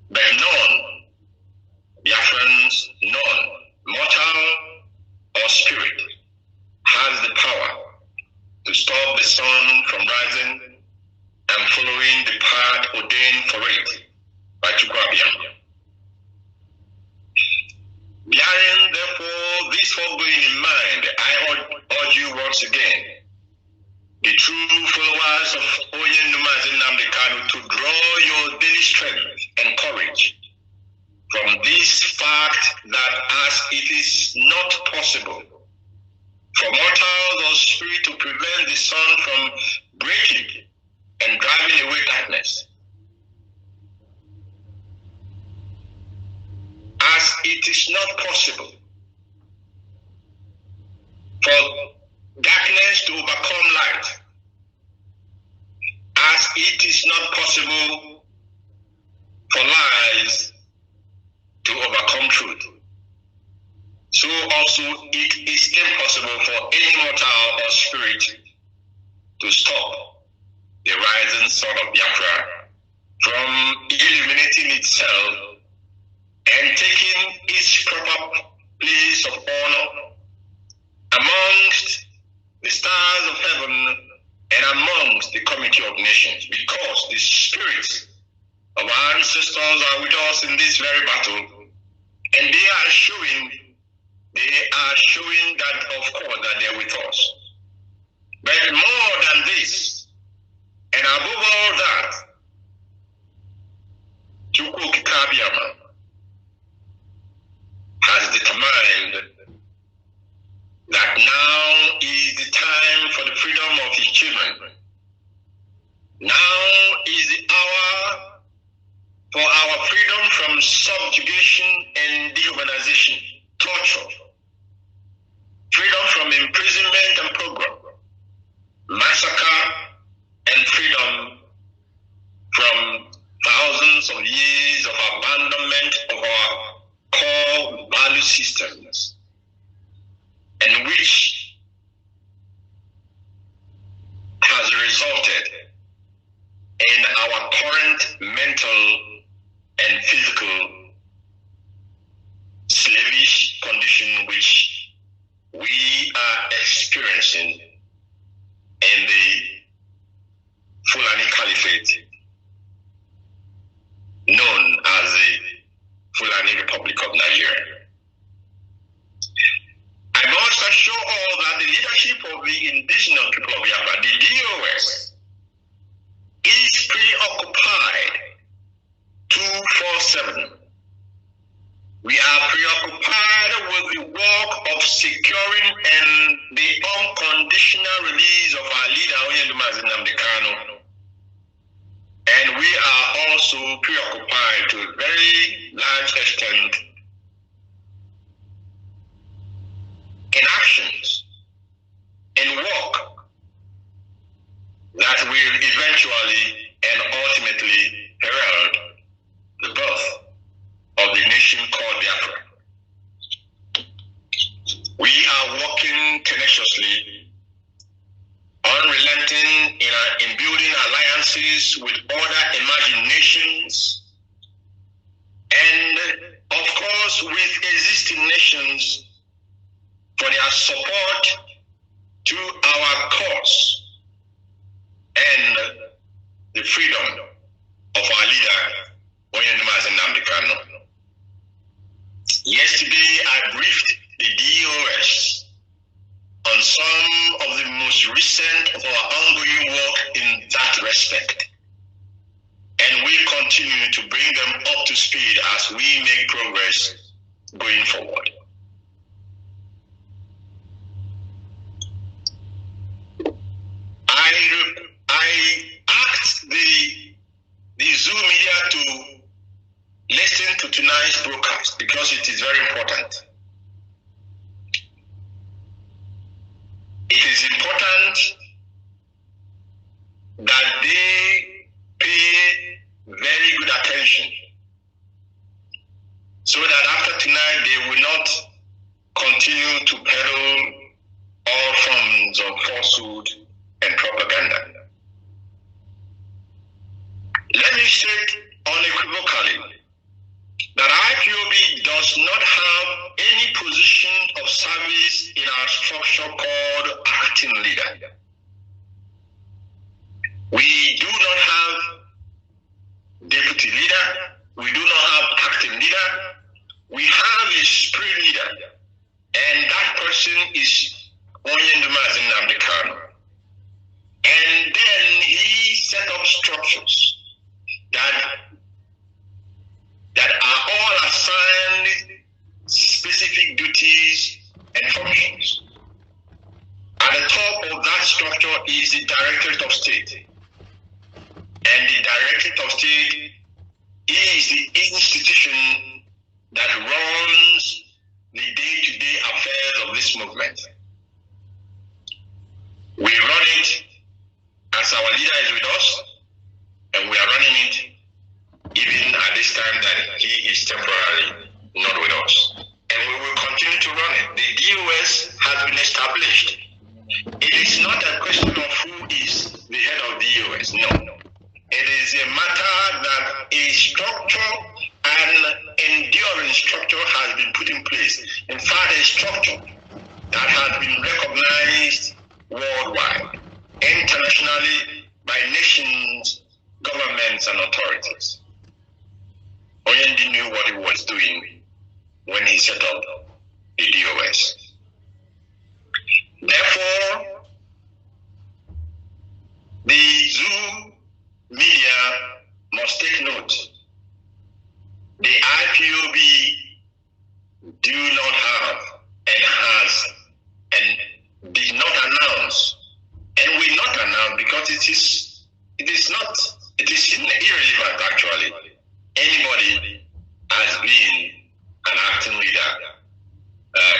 But none, Biafrans, none, mortal or spirit, has the power to stop the sun from rising and following the path ordained for it by Chukwu Abiyama. Bearing, therefore, this foregoing in mind, I urge you once again, the true followers of Onye Mazi to draw your daily strength and courage from this fact that as it is not possible for mortals or spirit to prevent the sun from breaking and driving away darkness, as it is not possible for darkness to overcome light, as it is not possible for lies to overcome truth. So also it is impossible for any mortal or spirit to stop the rising sun of Biafra from illuminating itself and taking its proper place of honor amongst the stars of heaven and amongst the community of nations, because the spirits of our ancestors are with us in this very battle, and they are showing that, of course, that they're with us. But more than this, and above all that, Chukwu Kikabiama has determined that now is the time for the freedom of his children. Now is the hour for our freedom from subjugation and dehumanization, torture, freedom from imprisonment and pogrom, massacre, and freedom from thousands of years of abandonment of our core value systems, and which has resulted in our current mental and physical slavish condition which we are experiencing in the Fulani Caliphate, known as the Fulani Republic of Nigeria. I must assure all that the leadership of the indigenous people of Biafra, the DOS, is preoccupied 24/7. We are preoccupied with the work of securing and the unconditional release of our leader, Mazi, and we are also preoccupied to a very large extent in actions, in work that will eventually and ultimately herald the birth of the nation called Biafra. We are working tenaciously, unrelenting in building alliances with other emerging nations, and of course with existing nations for their support to our cause and the freedom of our leader, Mazi. Yesterday, I briefed the DOS on some of the most recent of our ongoing work in that respect, and we continue to bring them up to speed as we make progress going forward. I asked the Zoo media to listen to tonight's broadcast because it is very important. It is important that they pay very good attention so that after tonight they will not continue to peddle all forms of falsehood and propaganda. Let me state unequivocally that IPOB does not have any position of service in our structure called acting leader. We do not have deputy leader. We do not have acting leader. We have a spirit leader, and that person is Mazi. And then he set up structures that are all assigned specific duties and functions. At the top of that structure is the Directorate of State. And the Directorate of State is the institution that runs the day-to-day affairs of this movement. as our leader is with us, and we are running it, even at this time that he is temporarily not with us. And we will continue to run it. The DOS has been established. It is not a question of who is the head of the DOS. No. It is a matter that a structure, an enduring structure has been put in place. In fact, a structure that has been recognized worldwide, internationally, by nations, governments, and authorities. Oyendi knew what he was doing when he set up the DOS. Therefore, the Zoo media must take note. The IPOB do not have and has and did not announce and will not announce because it is irrelevant actually. Anybody has been an acting leader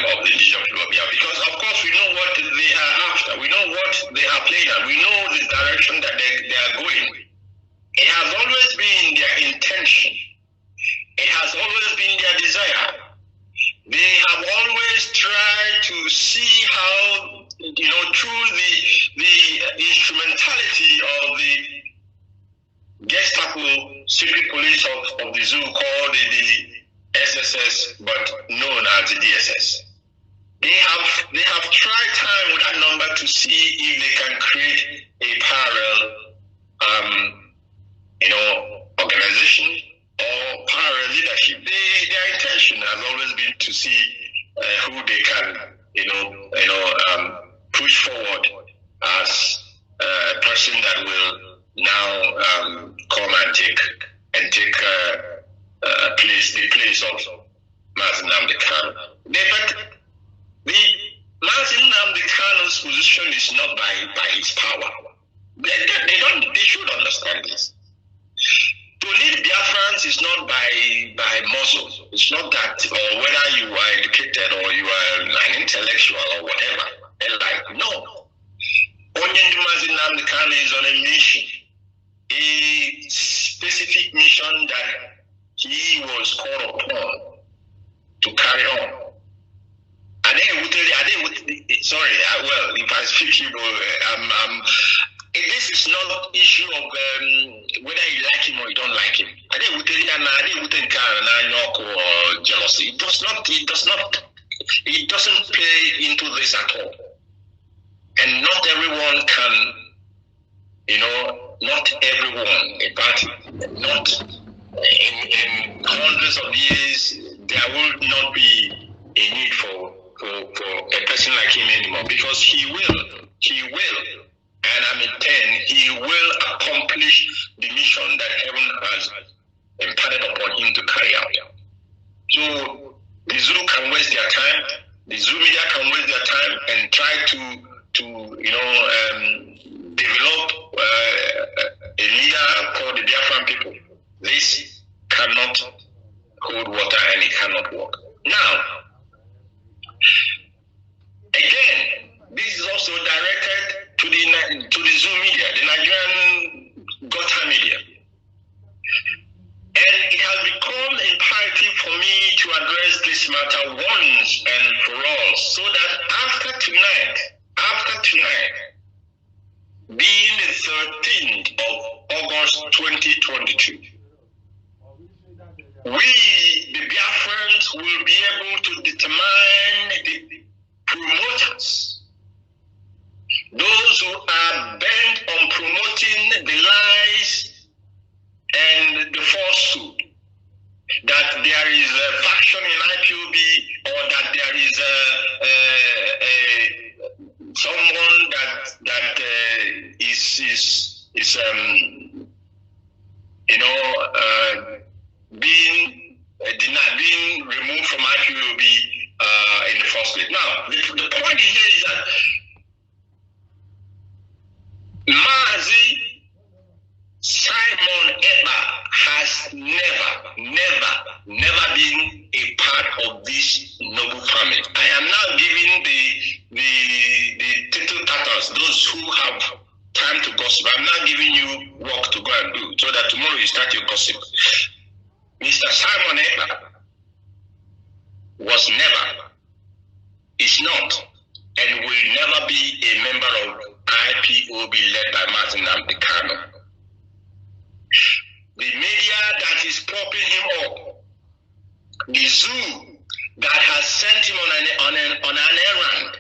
of the Legion of Biafra, because of course we know what they are after, we know what they are playing at, we know the direction that they are going. It has always been their intention, it has always been their desire. They have always tried to see how, through the instrumentality of the Gestapo secret police of the zoo called the SSS, but known as the DSS. They have tried time with that number to see if they can create a parallel, organization or parallel leadership. Their intention has always been to see who they can, push forward as a person that will now come and take the place of Mazi Nnamdi Kanu. But the Mazi Nnamdi Kanu's position is not by his power. They should understand this. To lead Biafrans is not by muscle. It's not that, or whether you are educated or you are an intellectual or whatever. They're like, no. Onyendi Mazi Nnamdi Kanu is on a mission, a specific mission that he was called upon to carry on. Sorry, well, if I speak Igbo, this is not an issue of whether you like him or you don't like him. Or jealousy. It doesn't play into this at all. And not everyone can, not everyone, in fact, not in hundreds of years, there will not be a need for a person like him anymore, because he will, and I'm in 10, he will accomplish the mission that heaven has imparted upon him to carry out. So the Zoo can waste their time, the Zoo media can waste their time and try to develop a leader for the Biafran people. This cannot hold water and it cannot work. Now, again, this is also directed to the Zoo media, the Nigerian Gota media. And it has become imperative for me to address this matter once and for all, so that after tonight, being the 13th of August 2022, we, the Biafrans, will be able to determine the promoters, those who are bent on promoting the lies and the falsehood, that there is a faction in IPOB, or that there is someone that is being denied, being removed from IPOB in the first place. Now, the point here is that Mazi Simon Ekpa has never been a part of this noble family. I am now giving the tittle tatters, those who have time to to gossip. I'm not giving you work to go and do so that tomorrow you start your gossip. Mr. Simon Ekpa was never, is not, and will never be a member of IPOB led by Mazi Nnamdi Kanu. The media that is propping him up, the zoo that has sent him on an errand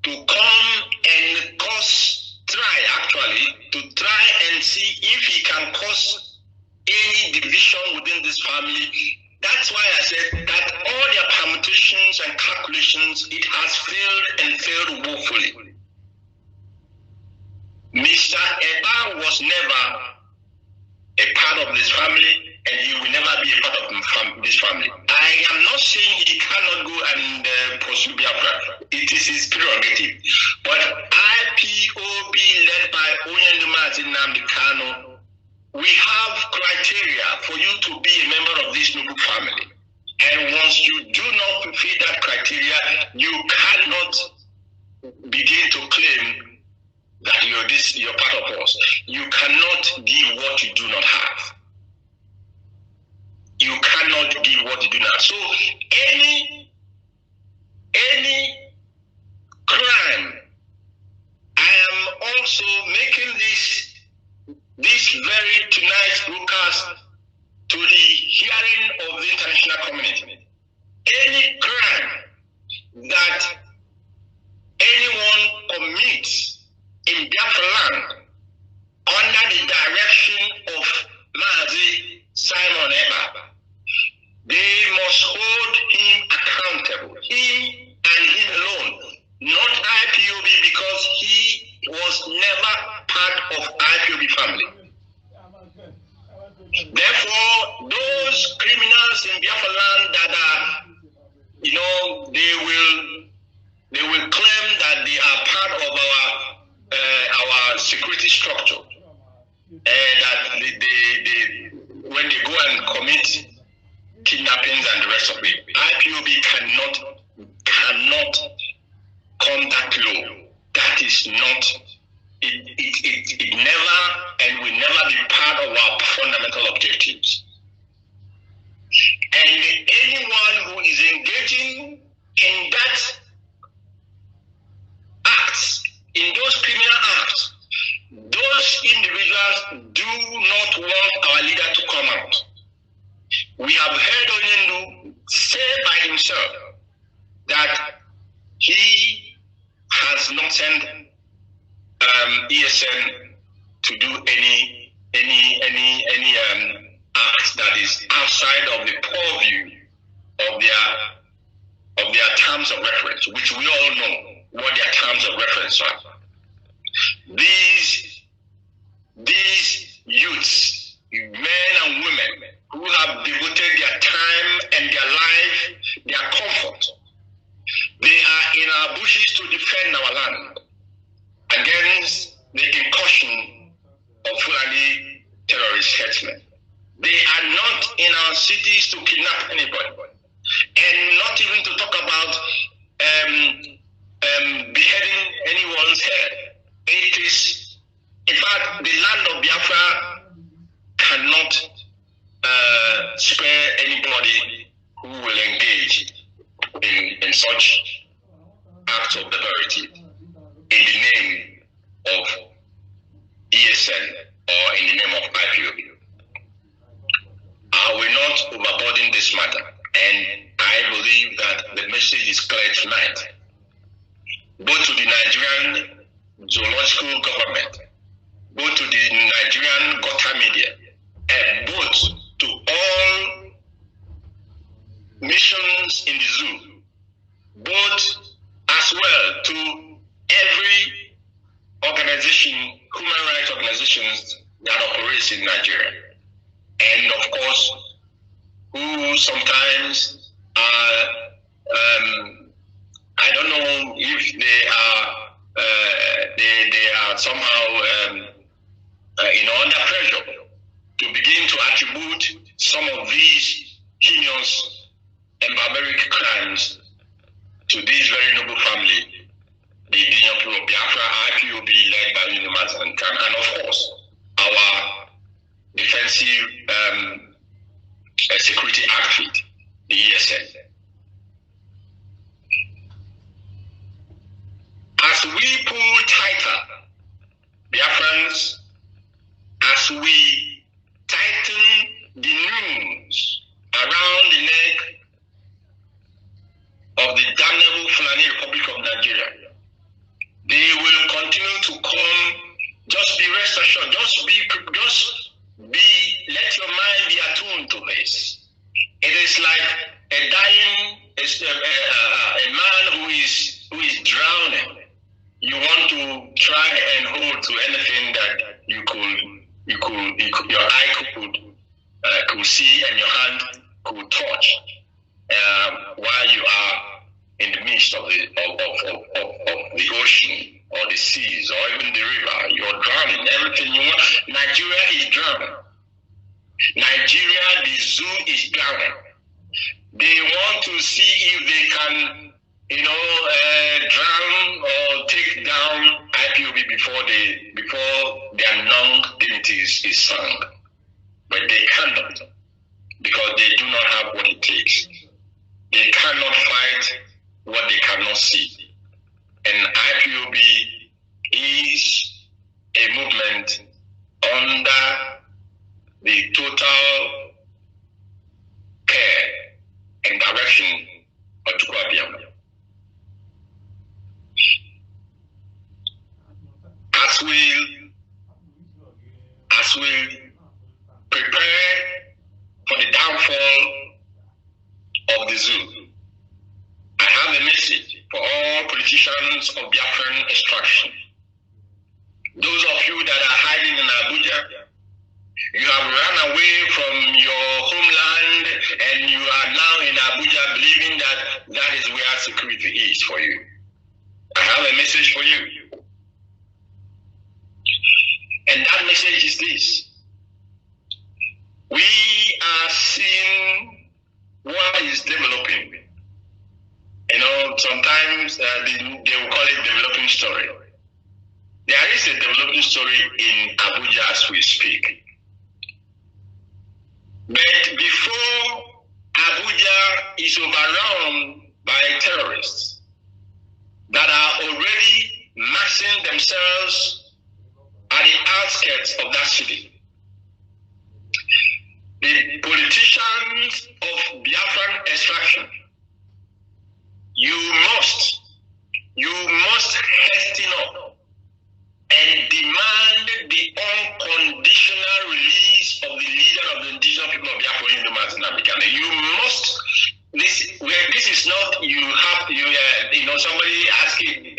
to come and try and see if he can cause any division within this family. That's why I said that all their permutations and calculations, it has failed and failed woefully. Mr. Ekpa was never a part of this family, and he will never be a part of this family. I am not saying he cannot go and pursue Biafra. It is his prerogative. But IPOB led by Mazi Nnamdi Kanu, we have criteria for you to be a member of this noble family. And once you do not fulfill that criteria, you cannot begin to claim that you're part of us. You cannot give what you do not have. You cannot give what you do not. So any crime, I am also making this very tonight's broadcast to the hearing of the international community. Any crime that anyone commits in Biafra land under the direction of Mazi Simon Ekpa, they must hold him accountable, him and him alone, not IPOB, because he was never part of IPOB family. Therefore, those criminals in Biafra land that are, they will claim that they are part of our security structure, and that they when they go and commit kidnappings and the rest of it, IPOB cannot come that low. That is not, it never and will never be part of our fundamental objectives. And anyone who is engaging in that acts, in those criminal acts, those individuals do not want our leader to come out. We have heard Onyendu say by himself that he has not sent ESN to do any acts that is outside of the purview of their terms of reference, which we all know what their terms of reference are. These youths, men and women, who have devoted their time and their life, their comfort, they are in our bushes to defend our land against the incursion of Fulani terrorist herdsmen. They are not in our cities to kidnap anybody, and not even to talk about beheading anyone's head. It is, in fact, the land of Biafra cannot spare anybody who will engage in such acts of barbarity in the name of ESN or in the name of IPOB. I will not overburden this matter, and I believe that the message is clear tonight, both to the Nigerian zoological government, both to the Nigerian Gota media, and both to all missions in the zoo, both as well to every organization, human rights organizations that operates in Nigeria, and of course, who sometimes are, I don't know if they are somehow under pressure to begin to attribute some of these heinous and barbaric crimes to this very noble family, the Ndigbo people of Biafra, IPOB led by Mazi and Khan, and of course, our defensive security outfit, the ESN. As we pull tighter, Biafrans, as we tighten the noose around the neck of the damnable Fulani Republic of Nigeria, they will continue to come. Just be rest assured. Let your mind be attuned to this. It is like a dying, a man who is drowning. You want to try and hold to anything that your eye could see and your hand could touch, while you are in the midst of the ocean or the seas or even the river. You're drowning. Everything you want. Nigeria is drowning. Nigeria, the zoo is drowning. They want to see if they can, drown or take down IPOB before their non-dignity is sunk. But they cannot, because they do not have what it takes. They cannot fight what they cannot see. And IPOB is a movement under the total care and direction of Tukwabiam. As we prepare for the downfall of the zoo, I have a message for all politicians of Biafran extraction. Those of you that are hiding in Abuja, you have run away from your homeland and you are now in Abuja believing that is where security is for you. I have a message for you. And that message is this. We are seeing what is developing. Sometimes they will call it developing story. There is a developing story in Abuja as we speak. But before Abuja is overrun by terrorists that are already massing themselves at the outskirts of that city, the politicians of Biafran extraction, you must hasten up and demand the unconditional release of the leader of the indigenous people of Biafra, Mazi. You must. This is not somebody asking.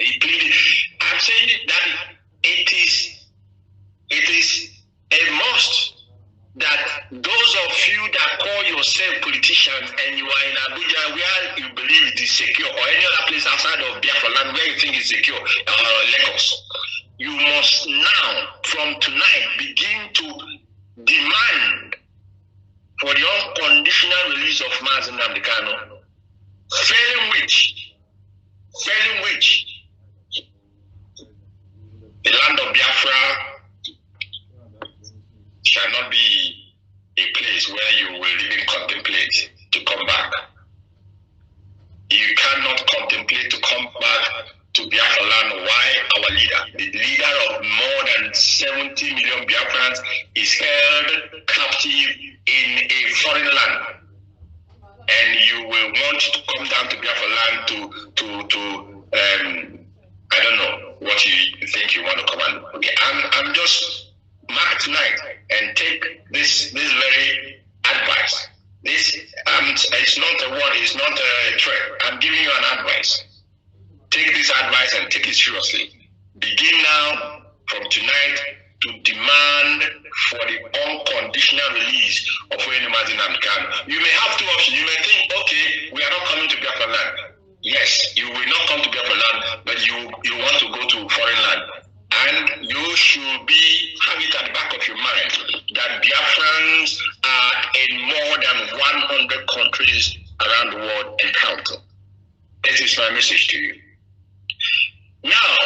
I'm saying that it is a must that those of you that call yourself politicians and you are in Abuja where you believe it is secure, or any other place outside of Biafra land where you think is secure, Lagos, you must now, from tonight, begin to demand for the unconditional release of Mazi Nnamdi Kanu, failing which the land of Biafra shall not be a place where you will even contemplate to come back. You cannot contemplate to come back to Biafra land. Why? Our leader, the leader of more than 70 million Biafrans, is held captive in a foreign land. And you will want to come down to Biafra land to I don't know what you think you want to come and. Okay, I'm just mark tonight and take this very advice. It's not a word, it's not a threat. I'm giving you an advice. Take this advice and take it seriously. Begin now, from tonight, to demand for the unconditional release of Mazi Nnamdi Kanu. You may have two options. You may think, okay, we are not coming to Biafra land. Yes, you will not come to Biafra land, but you want to go to foreign land. And you should have it at the back of your mind that Biafrans are in more than 100 countries around the world and counting. This is my message to you. Now,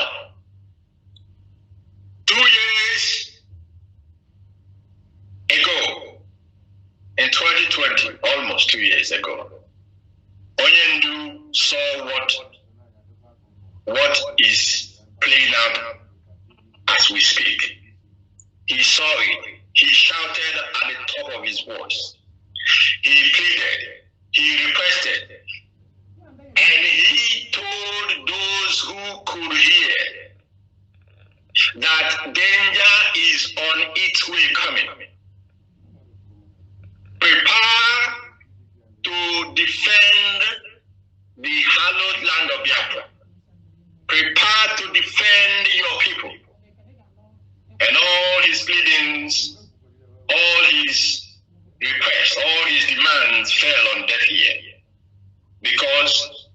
almost 2 years ago. Onyendu saw what is playing out as we speak. He saw it. He shouted at the top of his voice. He pleaded. He requested. And he told those who could hear that danger is on its way coming. Prepare to defend the hallowed land of Biafra. Prepare to defend your people. And all his pleadings, all his requests, all his demands fell on deaf ear. Because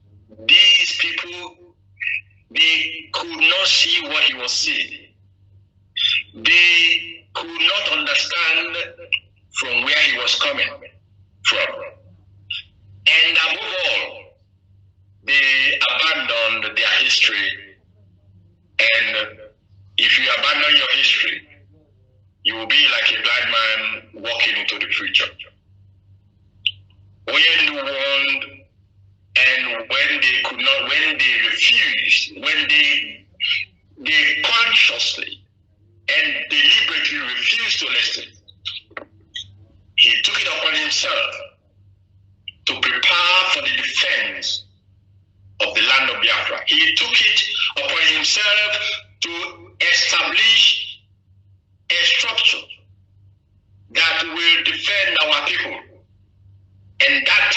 these people, they could not see what he was saying. They could not understand from where he was coming from. And above all, they abandoned their history. And if you abandon your history, you will be like a blind man walking into the future. When warned, and when they could not, when they refused, when they consciously and deliberately refused to listen, he took it upon himself to prepare for the defense of the land of Biafra. He took it upon himself to establish a structure that will defend our people. And that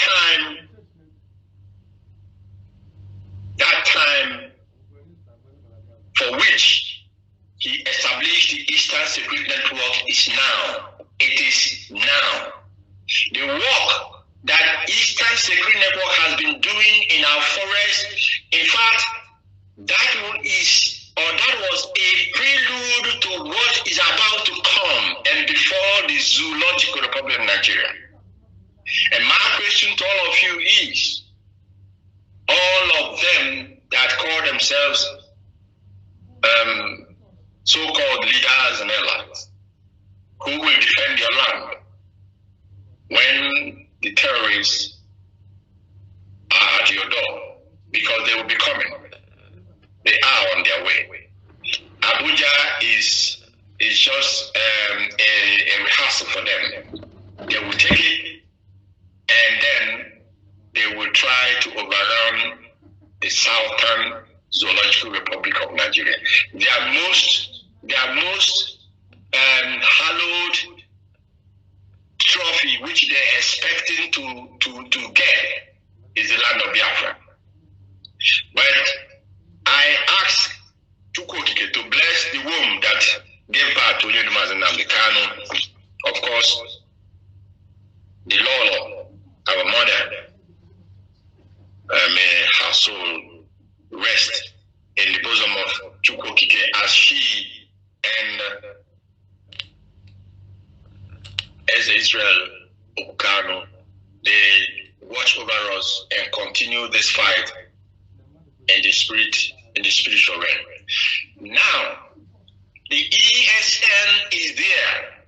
time for which he established the Eastern Secret Network is now. It is now. The work that Eastern Secret Network has been doing in our forest, in fact, that was a prelude to what is about to come and before the Zoological Republic of Nigeria. And my question to all of you is, all of them that call themselves so-called leaders and allies, who will defend your land when the terrorists are at your door? Because they will be coming. They are on their way. Abuja is just a rehearsal for them. They will take it, and then they will try to overrun the Southern Zoological Republic of Nigeria. Their most hallowed trophy, which they're expecting to get, is the land of Biafra. But I asked Chukwokike to bless the womb that gave birth to Mazi and Kanu. Of course, the Lolo, our mother, may her soul rest in the bosom of Chukwokike as she and as Israel Okano, they watch over us and continue this fight in the spiritual realm. Now, the ESN is there.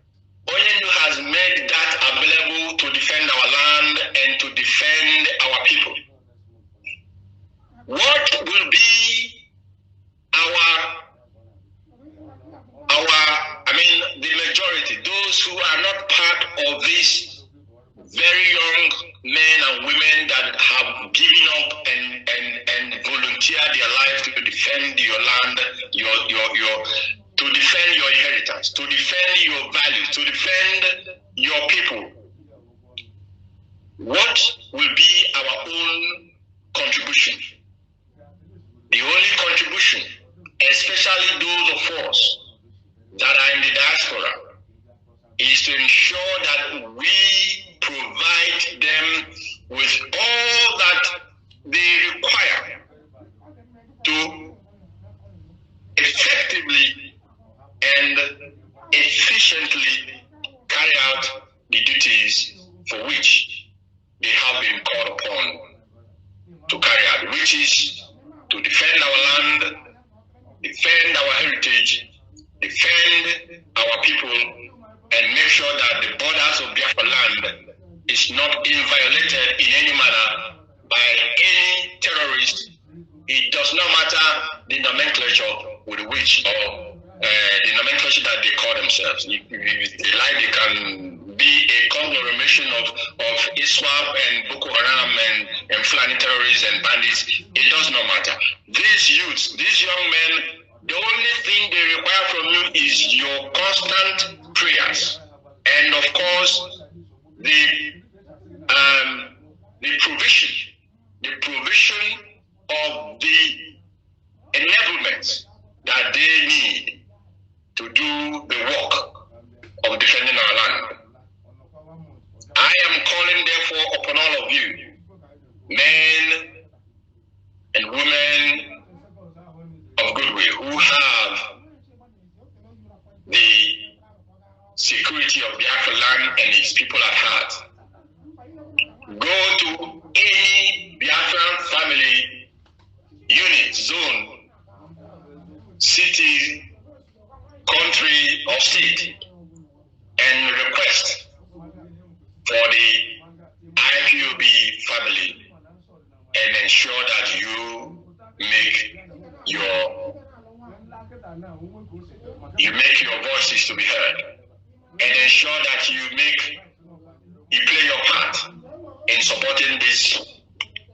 Onyendu has made that available to defend our land and to defend our people. What will be the majority, those who are not part of these very young men and women that have given up and volunteered their life to defend your land, to defend your inheritance, to defend your values, to defend your people? What will be our own contribution? The only contribution, especially those of us that are in the diaspora, is to ensure that we provide them with all that they require to effectively and efficiently carry out the duties for which they have been called upon to carry out, which is to defend our land, defend our heritage, defend our people, and make sure that the borders of Biafra land is not violated in any manner by any terrorist. It does not matter the nomenclature with which or the nomenclature that they call themselves. If they like, they can be a conglomeration of ISWAP and Boko Haram and Fulani terrorists and bandits. It does not matter. These youths, these young men, the only thing they require from you is your constant prayers. And of course, the provision of the enablement that they need to do the work of defending our land. I am calling therefore upon all of you, men and women of goodwill, who have the security of Biafra land and its people at heart. Go to any Biafran family, unit, zone, city, country, or state, and request for the IPOB family and ensure that you make your voices to be heard, and ensure that you play your part in supporting these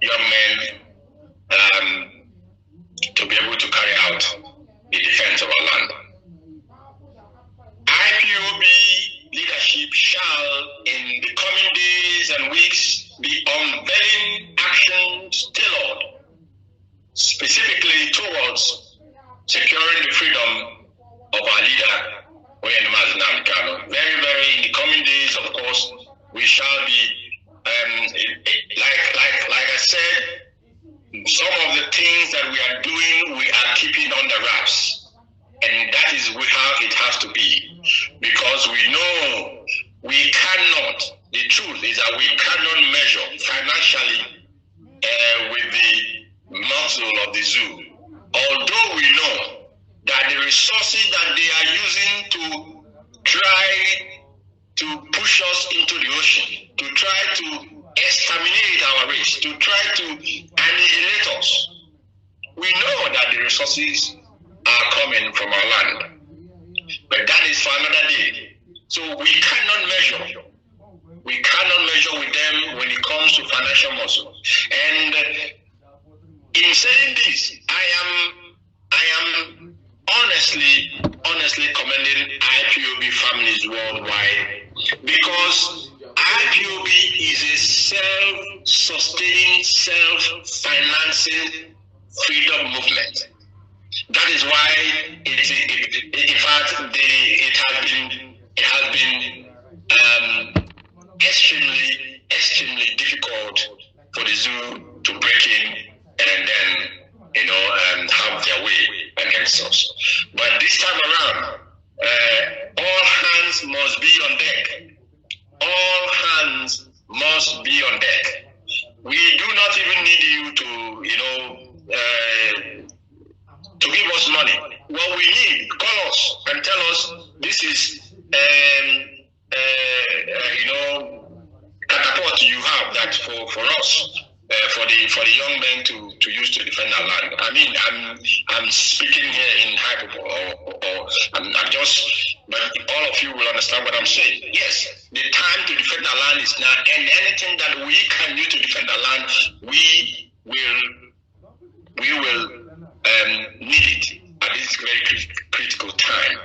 young men to be able to carry out the defense of our land. IPOB leadership shall, in the coming days and weeks, be unveiling actions tailored specifically towards securing the freedom of our leader, Mazi. Very, very, in the coming days, of course, we shall be, like I said, some of the things that we are doing, we are keeping under wraps. And that is how it has to be. Because we know we cannot, the truth is that we cannot measure financially with the muscle of the zoo. Although we know that the resources that they are using to try to push us into the ocean, to try to exterminate our race, to try to annihilate us, we know that the resources are coming from our land. But that is for another day. So we cannot measure. We cannot measure with them when it comes to financial muscle. And in saying this, I am honestly commending IPOB families worldwide, because IPOB is a self-sustaining, self-financing freedom movement. That is why it has been extremely difficult for the zoo to break in and then have their way against us. But this time around, all hands must be on deck. All hands must be on deck. We do not even need you to give us money. What we need, call us and tell us this is catapult you have that for us. For the young men to use to defend our land. I mean, I'm speaking here in hyperbole, or I'm just, but all of you will understand what I'm saying. Yes, the time to defend our land is now, and anything that we can do to defend our land, we will need it at this very critical time.